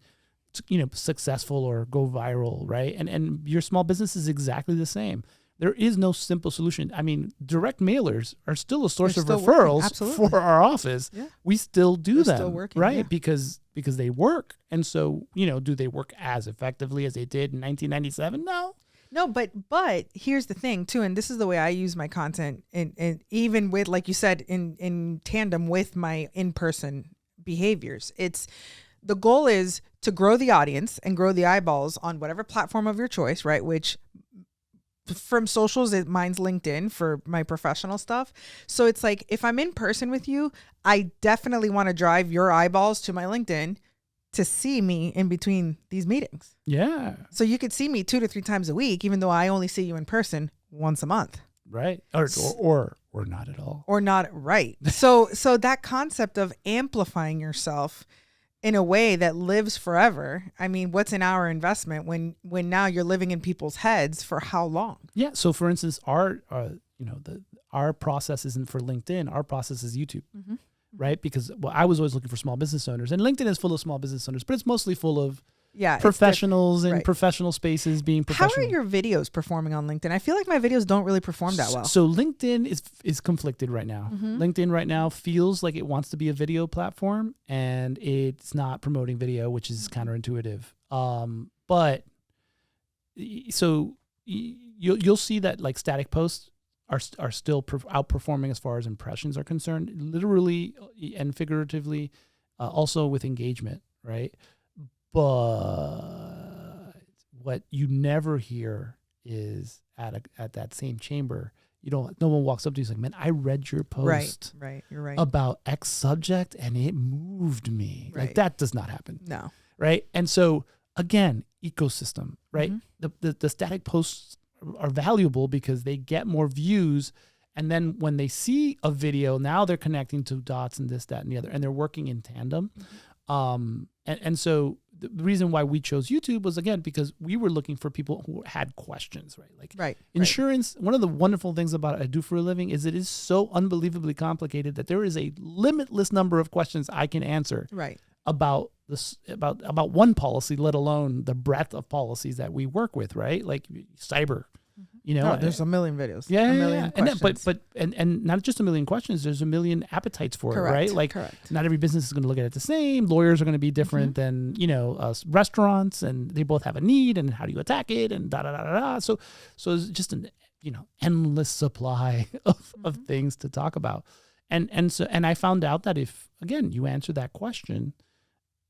successful or go viral, right? And your small business is exactly the same. There is no simple solution. I mean, direct mailers are still a source of referrals for our office. Yeah. We still do them, still working, right? Yeah. Because they work. And so, do they work as effectively as they did in 1997? No, but here's the thing too, and this is the way I use my content, and even with, like you said, in tandem with my in-person behaviors. The goal is to grow the audience and grow the eyeballs on whatever platform of your choice, right? Which from socials, mine's LinkedIn for my professional stuff. So it's like, if I'm in person with you, I definitely want to drive your eyeballs to my LinkedIn to see me in between these meetings. Yeah. So you could see me 2 to 3 times a week, even though I only see you in person once a month. Right. Or not at all. Or not. Right. So that concept of amplifying yourself in a way that lives forever. I mean, what's an hour investment when now you're living in people's heads for how long? Yeah. So for instance, our process isn't for LinkedIn. Our process is YouTube, right? Because I was always looking for small business owners, and LinkedIn is full of small business owners, but it's mostly full of professionals in professional spaces being professional. How are your videos performing on LinkedIn? I feel like my videos don't really perform that well. So LinkedIn is conflicted right now. Mm-hmm. LinkedIn right now feels like it wants to be a video platform, and it's not promoting video, which is counterintuitive. But so you'll see that static posts are still outperforming as far as impressions are concerned, literally and figuratively, also with engagement, right? But what you never hear is at that same chamber, no one walks up to you and is like, man, I read your post Right. You're right. about X subject and it moved me. Right. Like that does not happen. No. Right. And so again, ecosystem, right? The static posts are valuable because they get more views. And then when they see a video, now they're connecting to dots and this, that, and the other, and they're working in tandem. And so the reason why we chose YouTube was, again, because we were looking for people who had questions, right? Like insurance, one of the wonderful things about I do for a living is it is so unbelievably complicated that there is a limitless number of questions I can answer about this, about one policy, let alone the breadth of policies that we work with, right? Like cyber. There's a million videos. Yeah, a million questions. And not just a million questions. There's a million appetites for Correct, it, right? Like, not every business is going to look at it the same. Lawyers are going to be different than restaurants, and they both have a need. And how do you attack it? And da da da da da. So it's just an endless supply of things to talk about. And I found out that if again you answer that question,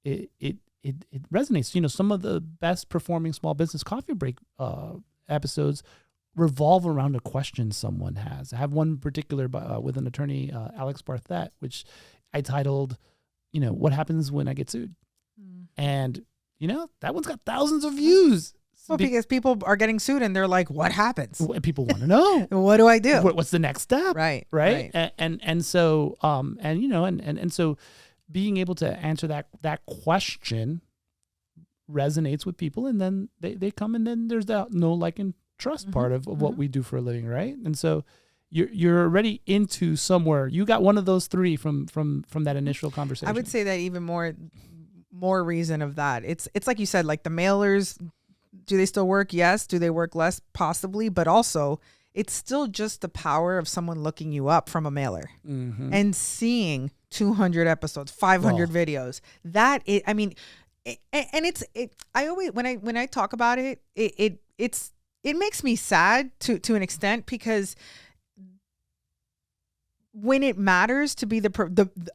it resonates. Some of the best performing small business coffee break episodes revolve around a question someone has. I have one particular with an attorney, Alex Barthet, which I titled, what happens when I get sued? And, that one's got thousands of views. Well, because people are getting sued and they're like, what happens? And people want to know. What do I do? What's the next step? Right. And so, so being able to answer that question resonates with people, and then they come, and then there's that know, like, and trust part of what we do for a living, right? And so you're already into somewhere. You got one of those three from that initial conversation. I would say that even more reason of that. It's like you said, like the mailers, do they still work? Yes. Do they work less? Possibly. But also, it's still just the power of someone looking you up from a mailer and seeing 200 episodes, 500 videos. I always, when I talk about it, it makes me sad to an extent, because when it matters to be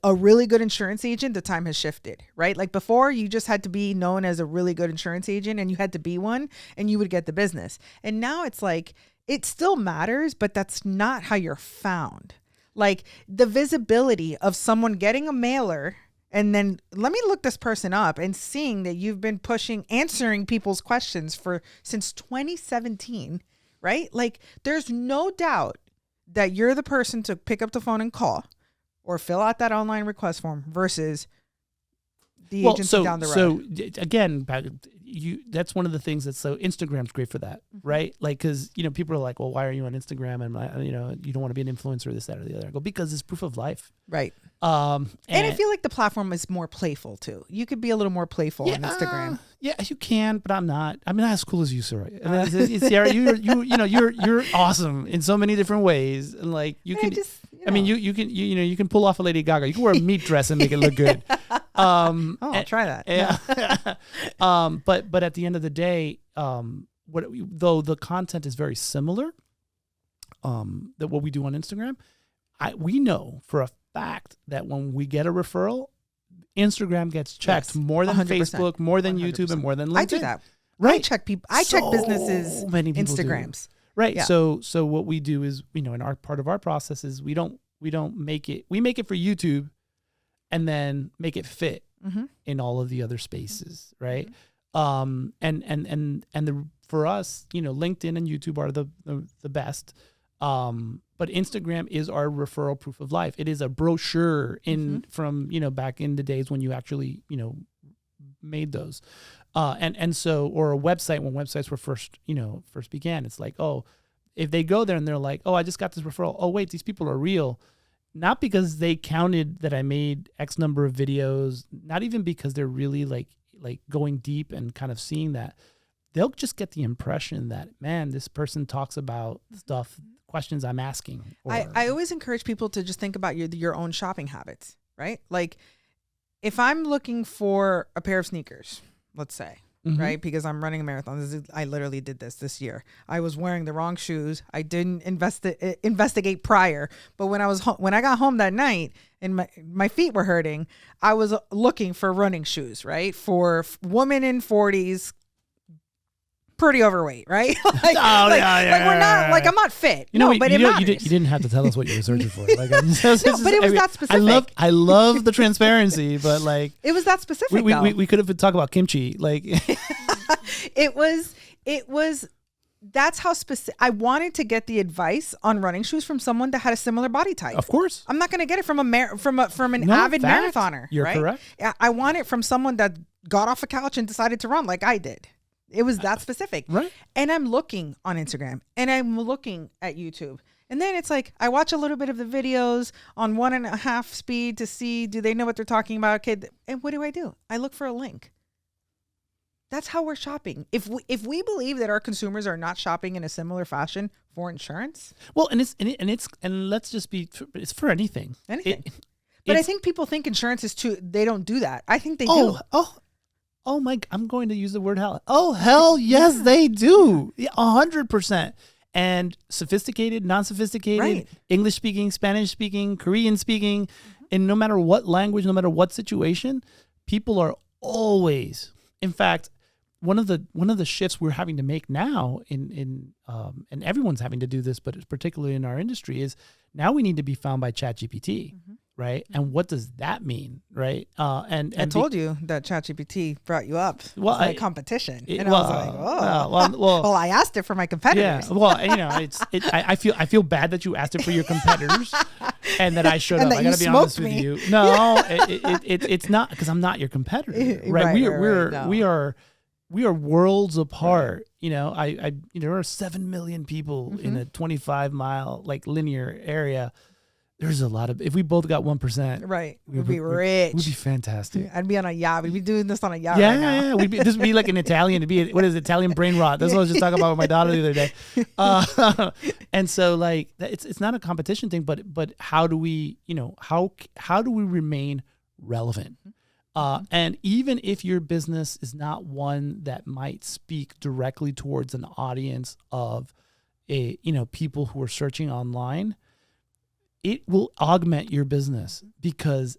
a really good insurance agent, the time has shifted, right? Like before, you just had to be known as a really good insurance agent, and you had to be one, and you would get the business. And now it's like, it still matters, but that's not how you're found. Like the visibility of someone getting a mailer, and then let me look this person up, and seeing that you've been answering people's questions since 2017, right? Like there's no doubt that you're the person to pick up the phone and call or fill out that online request form versus the agency down the road. So again, that's one of the things so Instagram's great for that, right? Like, cause people are like, well, why are you on Instagram? And you don't want to be an influencer, this, that, or the other. I go, because it's proof of life. Right. And I feel like the platform is more playful too. You could be a little more playful on Instagram. Yeah, you can, but I'm not. I'm not as cool as you, Ciara. Ciara, you're awesome in so many different ways, and like you can. You can pull off a Lady Gaga. You can wear a meat dress and make it look good. I'll try that. Yeah. But at the end of the day, though the content is very similar, that what we do on Instagram, we know for a fact that when we get a referral, Instagram gets checked more than 100%, Facebook, more than 100%. YouTube, and more than LinkedIn. I do that. Right. I check businesses' Instagrams. Right. Yeah. So what we do is, in our part of our process is we make it for YouTube, and then make it fit in all of the other spaces. Right. For us, LinkedIn and YouTube are the best. But Instagram is our referral proof of life. It is a brochure from back in the days when you actually made those, and so, or a website when websites were first began. It's like, oh, if they go there and they're like, oh, I just got this referral. Oh wait, these people are real. Not because they counted that I made X number of videos. Not even because they're really like going deep and kind of seeing that. They'll just get the impression that, man, this person talks about questions I'm asking. I always encourage people to just think about your own shopping habits, right? Like if I'm looking for a pair of sneakers, let's say, right? Because I'm running a marathon. I literally did this year. I was wearing the wrong shoes. I didn't investigate prior, but when I got home that night and my feet were hurting, I was looking for running shoes, right? For women in 40s, pretty overweight, right? We're not like I'm not fit. But it matters. You didn't have to tell us what you were searching for. Like, but it was that specific. I love the transparency, but like it was that specific. We could have talked about kimchi. Like it was. That's how specific. I wanted to get the advice on running shoes from someone that had a similar body type. Of course, I'm not going to get it from an avid marathoner. You're right? correct. I want it from someone that got off a couch and decided to run like I did. It was that specific. Right. And I'm looking on Instagram and I'm looking at YouTube. And then it's like, I watch a little bit of the videos on 1.5 speed to see, do they know what they're talking about? Okay. And what do? I look for a link. That's how we're shopping. If we believe that our consumers are not shopping in a similar fashion for insurance. Well, and let's just be, it's for anything. Anything. But I think people think insurance is they don't do that. I think they do. Oh my! I'm going to use the word hell. Oh hell, yes, they do. 100%. And sophisticated, non-sophisticated, right. English speaking, Spanish speaking, Korean speaking, and no matter what language, no matter what situation, people are always. In fact, one of the shifts we're having to make now and everyone's having to do this, but particularly in our industry, is now we need to be found by ChatGPT. Mm-hmm. Right. And what does that mean? Right. And I told you that ChatGPT brought you up. Well, like competition. I was like, oh, well, I asked it for my competitors. Yeah. Well, I feel bad that you asked it for your competitors and that I showed up. I got to be honest with you. No, it's not, because I'm not your competitor. Right. We are worlds apart. Yeah. There are 7 million people in a 25-mile like linear area. There's a lot of, if we both got 1%, right, we'd be rich. We'd be fantastic. I'd be on a yacht. We'd be doing this on a yacht right now. Yeah. This would be like an Italian. Italian brain rot. That's what I was just talking about with my daughter the other day. And so like, it's not a competition thing, but how do we, how do we remain relevant? And even if your business is not one that might speak directly towards an audience of people who are searching online, it will augment your business because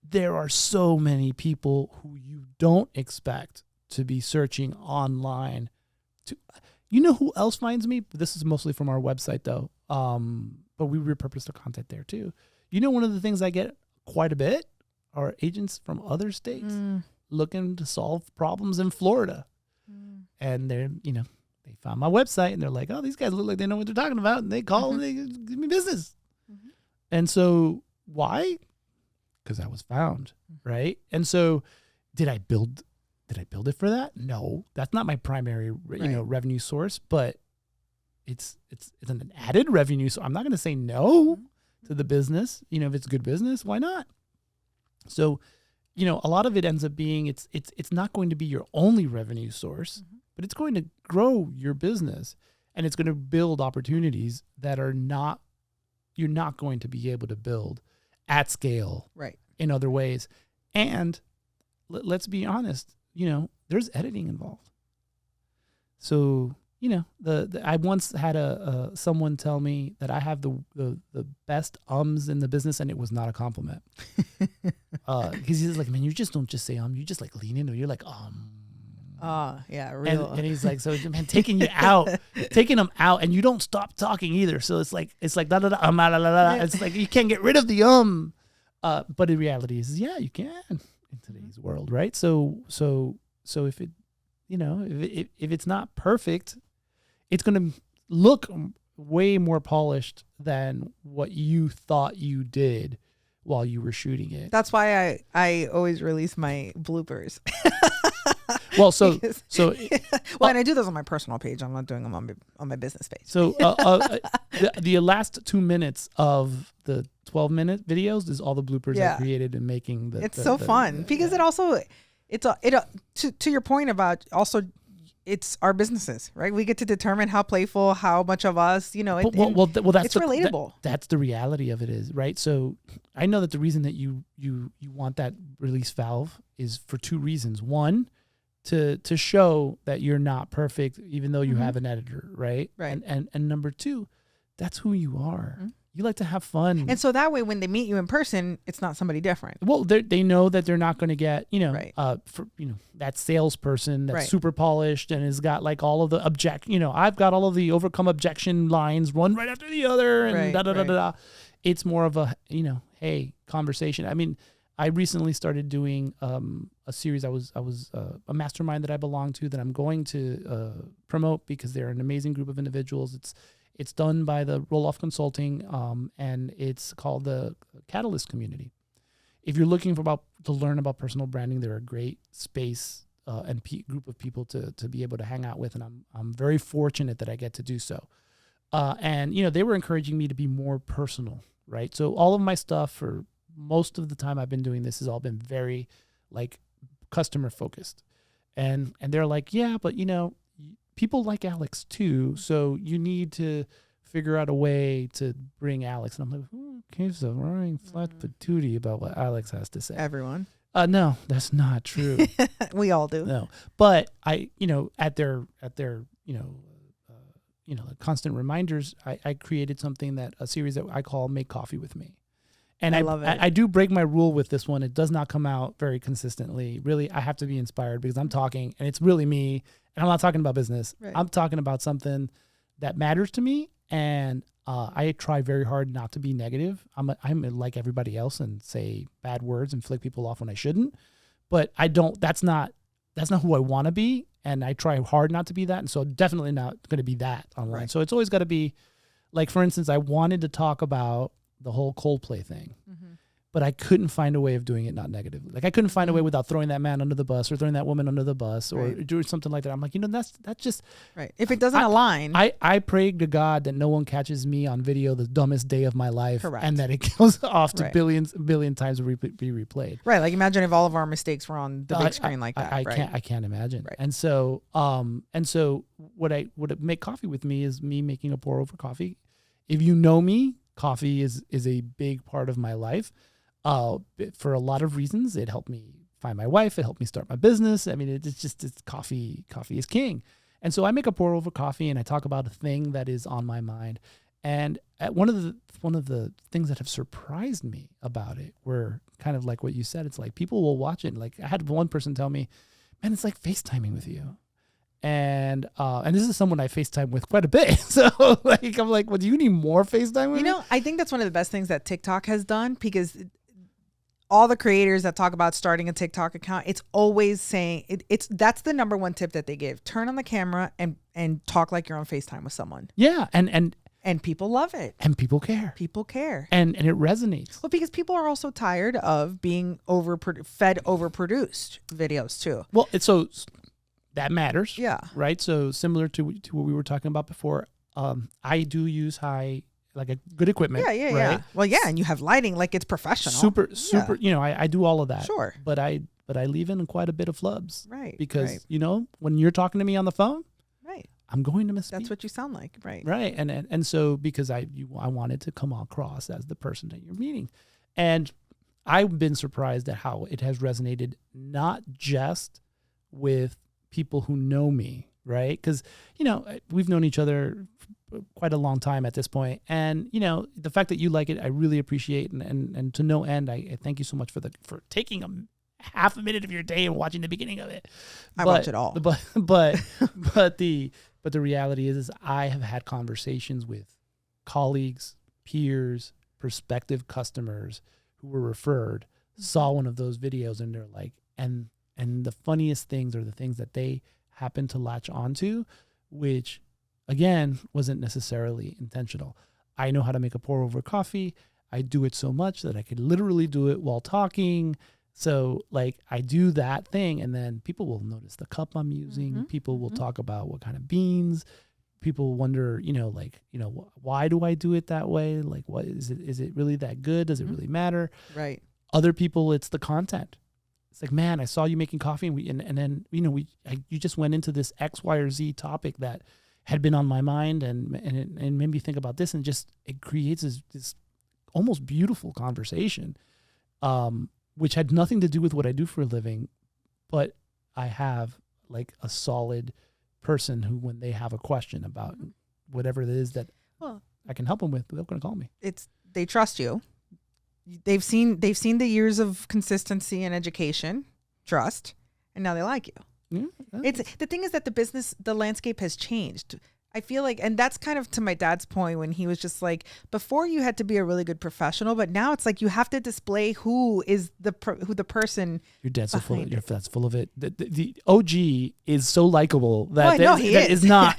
there are so many people who you don't expect to be searching online. Who else finds me? This is mostly from our website though. But we repurpose the content there too. One of the things I get quite a bit are agents from other states looking to solve problems in Florida. And they're, they found my website and they're like, oh, these guys look like they know what they're talking about. And they call and they give me business. And so why? Because I was found, right? And so did I build it for that? No, that's not my primary, revenue source, but it's an added revenue. So I'm not going to say no to the business. If it's good business, why not? So, a lot of it ends up being, it's not going to be your only revenue source, but it's going to grow your business and it's going to build opportunities that you're not going to be able to build at scale, right? In other ways. And let's be honest, there's editing involved. So, I once had someone tell me that I have the best ums in the business, and it was not a compliment. Because he's like, man, you just don't just say you just like lean into it. You're like, yeah, real. And he's like, so man, taking them out, and you don't stop talking either. So it's like da da da la la la. It's like you can't get rid of the but the reality is, yeah, you can in today's world, right? So if it, if it's not perfect, it's gonna look way more polished than what you thought you did while you were shooting it. That's why I always release my bloopers. Well, so and I do those on my personal page. I'm not doing them on my business page. So the last 2 minutes of the 12-minute videos is all the bloopers I created in making the. It's so fun because it also to your point about also it's our businesses, right? We get to determine how playful, how much of us, that's it's relatable. That's the reality of it is, right? So I know that the reason that you want that release valve is for 2 reasons. One, to show that you're not perfect, even though you have an editor, right? Right. And number 2, that's who you are. You like to have fun. And so that way, when they meet you in person, it's not somebody different. Well, they know that they're not going to get, Right. That salesperson that's Right. super polished and has got like all of the I've got all of the overcome objection lines, one right after the other, and Right, da da da right. da da. It's more of a, hey, conversation. I mean, I recently started doing a series. I was a mastermind that I belong to that I'm going to promote because they're an amazing group of individuals. It's done by the Roll-Off Consulting, and it's called the Catalyst Community. If you're looking to learn about personal branding, they're a great space and group of people to be able to hang out with, and I'm very fortunate that I get to do so. And they were encouraging me to be more personal, right? So all of my stuff for most of the time I've been doing this has all been very like customer focused, and they're like, yeah, but people like Alex too, so you need to figure out a way to bring Alex. And I'm like, who gives a roaring flat patootie about what Alex has to say? Everyone. No, that's not true. We all do. No, but I, at their constant reminders, I created a series that I call Make Coffee With Me. And I love it. I do break my rule with this one. It does not come out very consistently. Really, I have to be inspired because I'm talking and it's really me. And I'm not talking about business. Right. I'm talking about something that matters to me. And I try very hard not to be negative. I'm like everybody else and say bad words and flick people off when I shouldn't. But I don't. That's not who I want to be. And I try hard not to be that. And so definitely not going to be that online. Right. So it's always got to be, like, for instance, I wanted to talk about the whole Coldplay thing. Mm-hmm. But I couldn't find a way of doing it not negatively. Like I couldn't find a way without throwing that man under the bus or throwing that woman under the bus or doing something like that. I'm like, that's just right. If it doesn't align. I pray to God that no one catches me on video the dumbest day of my life. Correct. And that it goes off to billion times to be replayed. Right. Like imagine if all of our mistakes were on the big screen like that. I can't imagine. Right. And so what Make Coffee With Me is me making a pour over coffee. If you know me, coffee is a big part of my life. For a lot of reasons. It helped me find my wife. It helped me start my business. I mean, it's coffee. Coffee is king. And so I make a pour over coffee and I talk about a thing that is on my mind. And one of the things that have surprised me about it were kind of like what you said. It's like people will watch it. Like I had one person tell me, man, it's like FaceTiming with you. And this is someone I FaceTime with quite a bit. So like, I'm like, well, do you need more FaceTime with me? I think that's one of the best things that TikTok has done because all the creators that talk about starting a TikTok account, it's always saying that's the number one tip that they give. Turn on the camera and talk like you're on FaceTime with someone. Yeah. And people love it. And people care. People care. And it resonates. Well, because people are also tired of being fed overproduced videos too. Well, so that matters. Yeah. Right. So similar to what we were talking about before, I do use good equipment. Yeah. Right? Yeah. Well, yeah. And you have lighting like it's professional. Super. Yeah. I do all of that. Sure. But I leave in quite a bit of flubs. Right. Because, when you're talking to me on the phone, right, I'm going to misspeak. That's what you sound like. Right. Right. And so because I wanted to come across as the person that you're meeting. And I've been surprised at how it has resonated, not just with people who know me, right? Because, we've known each other quite a long time at this point. And, the fact that you like it, I really appreciate. And to no end, I thank you so much for taking a half a minute of your day and watching the beginning of it. I watch it all. But the reality is I have had conversations with colleagues, peers, prospective customers who were referred, saw one of those videos, and they're like, and the funniest things are the things that they happen to latch onto, which, again, wasn't necessarily intentional. I know how to make a pour over coffee. I do it so much that I could literally do it while talking. So, like, I do that thing, and then people will notice the cup I'm using. Mm-hmm. People will talk about what kind of beans. People wonder, why do I do it that way? Like, what is it? Is it really that good? Does it really matter? Right. Other people, it's the content. It's like, man, I saw you making coffee, and then you just went into this X, Y, or Z topic that had been on my mind, and it made me think about this, and it creates this almost beautiful conversation, which had nothing to do with what I do for a living, but I have like a solid person who, when they have a question about whatever it is that I can help them with, they're going to call me. They trust you. They've seen the years of consistency and education, trust, and now they like you. Yeah, It's the thing is that the landscape has changed. I feel like, and that's kind of to my dad's point when he was just like, before you had to be a really good professional, but now it's like you have to display who the person. Your dad's so full. That's full of it. The OG is so likable that he is not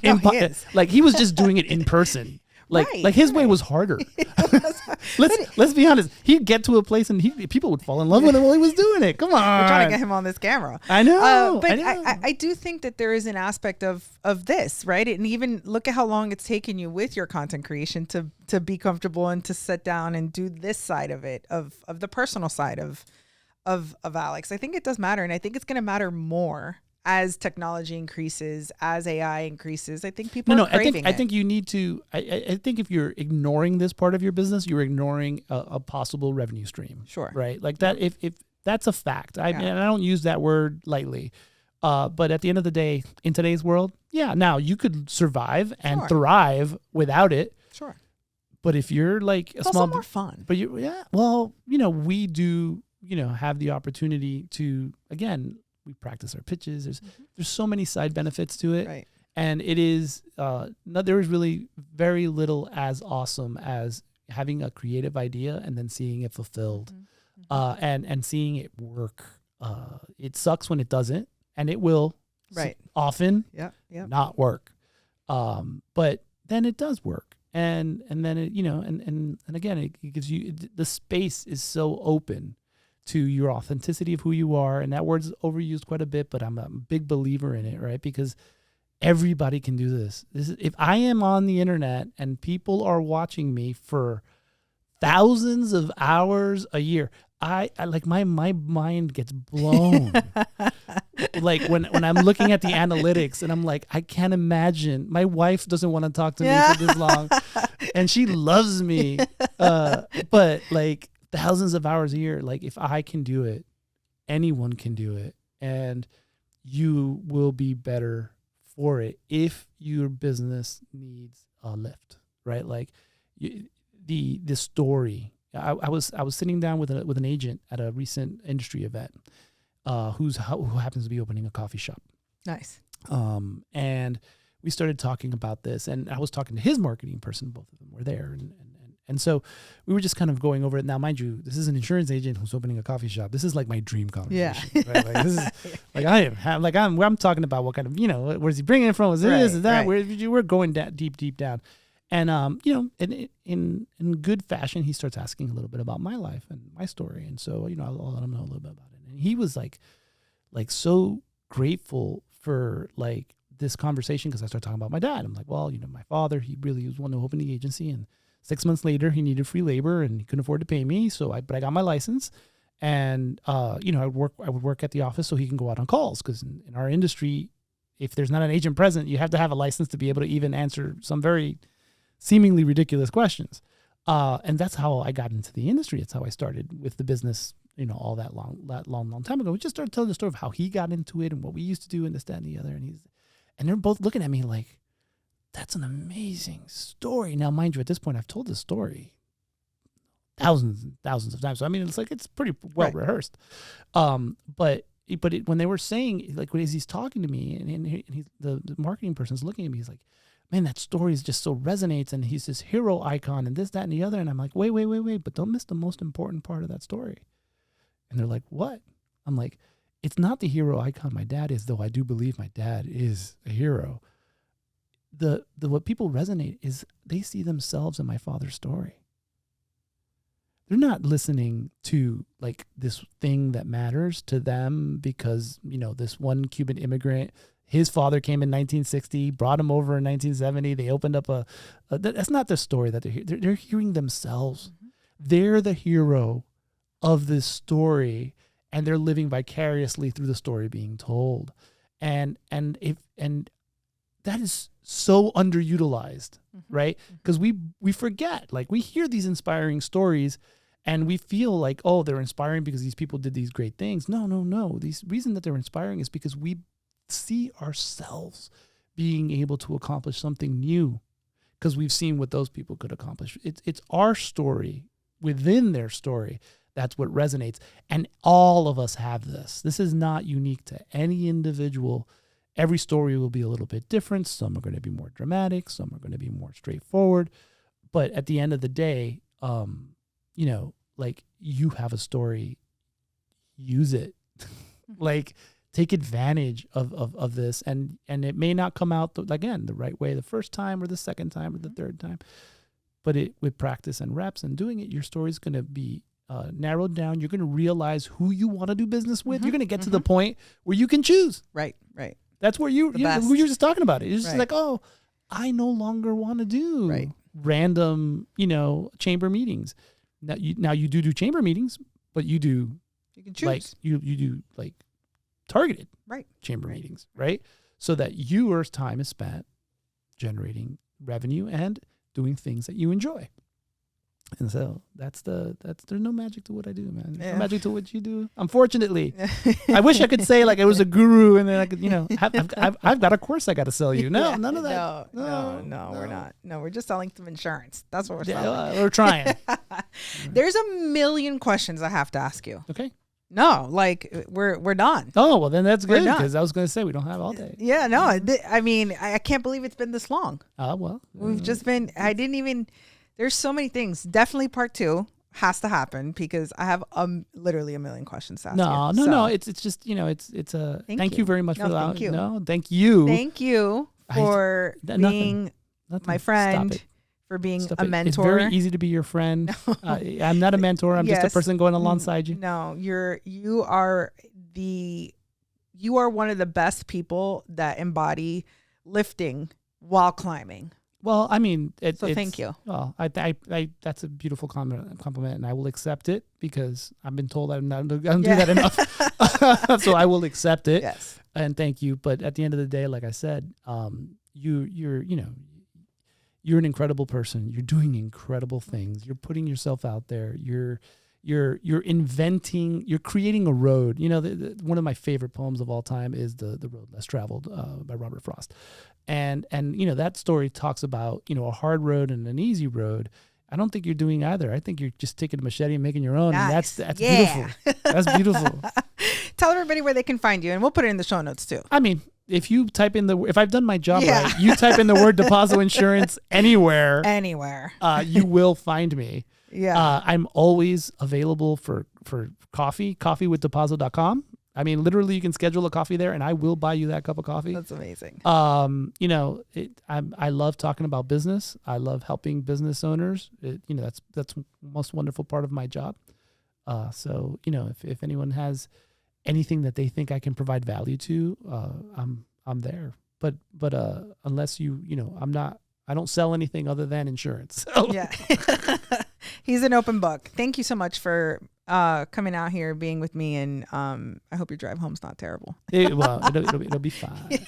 like he was just doing it in person. Like his way was harder. Let's be honest. He'd get to a place and people would fall in love with him while he was doing it. Come on, we're trying to get him on this camera. I know, but I know. I do think that there is an aspect of this, right? And even look at how long it's taken you with your content creation to be comfortable and to sit down and do this side of it, of the personal side of Alex. I think it does matter, and I think it's going to matter more as technology increases, as AI increases. I think people are craving I think you need to. I think if you're ignoring this part of your business, you're ignoring a possible revenue stream. Sure. Right. Like that. If that's a fact, and I don't use that word lightly. But at the end of the day, in today's world, now you could survive and thrive without it. Sure. But if you're like it's also more fun. But we do, have the opportunity to, again, we practice our pitches. There's so many side benefits to it. Right. And it is, there is really very little as awesome as having a creative idea and then seeing it fulfilled, and seeing it work. It sucks when it doesn't, and it will often not work. But then it does work. And then it, and again, it gives you, the space is so open to your authenticity of who you are. And that word's overused quite a bit, but I'm a big believer in it, right? Because everybody can do this. If I am on the internet and people are watching me for thousands of hours a year, I like my mind gets blown. Like when I'm looking at the analytics and I'm like, I can't imagine. My wife doesn't want to talk to me for this long, and she loves me. But like thousands of hours a year, like if I can do it, anyone can do it, and you will be better for it if your business needs a lift, right? Like the story. I was sitting down with an agent at a recent industry event, who happens to be opening a coffee shop. Nice. And we started talking about this, and I was talking to his marketing person. Both of them were there, and so we were just kind of going over it. Now, mind you, this is an insurance agent who's opening a coffee shop. This is like my dream conversation. Yeah. Right? Like this is like I'm talking about what kind of, where's he bringing it from? Is this, is that? Right. We're going deep down. And, in good fashion, he starts asking a little bit about my life and my story. And so, I'll let him know a little bit about it. And he was like so grateful for like this conversation, because I started talking about my dad. I'm like, well, my father, he really was one who opened the agency, and 6 months later he needed free labor and he couldn't afford to pay me. But I got my license, and, I would work at the office so he can go out on calls. Cause in our industry, if there's not an agent present, you have to have a license to be able to even answer some very seemingly ridiculous questions. And that's how I got into the industry. It's how I started with the business, all that long time ago. We just started telling the story of how he got into it and what we used to do and this, that, and the other. And they're both looking at me like, that's an amazing story. Now, mind you, at this point, I've told this story thousands and thousands of times. So, it's pretty well rehearsed. But when they were saying, like, as he's talking to me and the marketing person's looking at me, he's like, man, that story is just so resonates, and he's this hero icon and this, that, and the other. And I'm like, wait, but don't miss the most important part of that story. And they're like, what? I'm like, it's not the hero icon my dad is, though I do believe my dad is a hero. The what people resonate is they see themselves in my father's story. They're not listening to like this thing that matters to them because, this one Cuban immigrant, his father came in 1960, brought him over in 1970. They opened up that's not the story that they're hearing themselves. Mm-hmm. They're the hero of this story, and they're living vicariously through the story being told. And that is so underutilized, right? Because we forget, like we hear these inspiring stories and we feel like, oh, they're inspiring because these people did these great things. No. The reason that they're inspiring is because we see ourselves being able to accomplish something new. because we've seen what those people could accomplish. It's our story within their story. That's what resonates. And all of us have this. This is not unique to any individual. Every story will be a little bit different. Some are going to be more dramatic. Some are going to be more straightforward. But at the end of the day, you know, like, you have a story, use it. Like, take advantage of this. And it may not come out, again, the right way the first time or the second time or the third time. But with practice and reps and doing it, your story is going to be narrowed down. You're going to realize who you want to do business with. You're going to get to the point where you can choose. Right. That's where who you're just talking about. It's just like, oh, I no longer want to do random, you know, chamber meetings. Now you do chamber meetings, but you can choose. Like you do like targeted chamber meetings, right? So that your time is spent generating revenue and doing things that you enjoy. And so there's no magic to what I do, man. There's no magic to what you do. Unfortunately, I wish I could say like I was a guru and then I could, you know, I've got a course I got to sell you. No, none of that. No, we're not. No, we're just selling some insurance. That's what we're selling. We're trying. There's a million questions I have to ask you. Okay. No, like we're done. Oh, well then that's good, because I was going to say we don't have all day. Yeah, no, I mean, I can't believe it's been this long. Well. We've just been, there's so many things. Definitely part 2 has to happen because I have literally a million questions to ask you. No. It's just, you know, it's a thank you very much for that. Thank you. No, thank you. Thank you for being my friend, for being a mentor. It's very easy to be your friend. I'm not a mentor. I'm just a person going alongside you. No, you are one of the best people that embody lifting while climbing. Well, I mean, thank you. Well, I that's a beautiful compliment, and I will accept it because I've been told I don't do that enough. So I will accept it. Yes. And thank you. But at the end of the day, like I said, you're an incredible person. You're doing incredible things. You're putting yourself out there. You're inventing. You're creating a road. You know, one of my favorite poems of all time is "The Road Less Traveled" by Robert Frost. And you know, that story talks about, you know, a hard road and an easy road. I don't think you're doing either. I think you're just taking a machete and making your own. Nice. And that's beautiful. That's beautiful. Tell everybody where they can find you, and we'll put it in the show notes too. I mean, if you type in if I've done my job right, you type in the word Dopazo Insurance anywhere, you will find me. Yeah. I'm always available for coffeewithdopazo.com. I mean, literally, you can schedule a coffee there, and I will buy you that cup of coffee. That's amazing. You know, I love talking about business. I love helping business owners. You know, that's the most wonderful part of my job. So, you know, if anyone has anything that they think I can provide value to, I'm there. But unless you know, I don't sell anything other than insurance. So. Yeah. He's an open book. Thank you so much for coming out here, being with me, and I hope your drive home's not terrible. It'll be fine.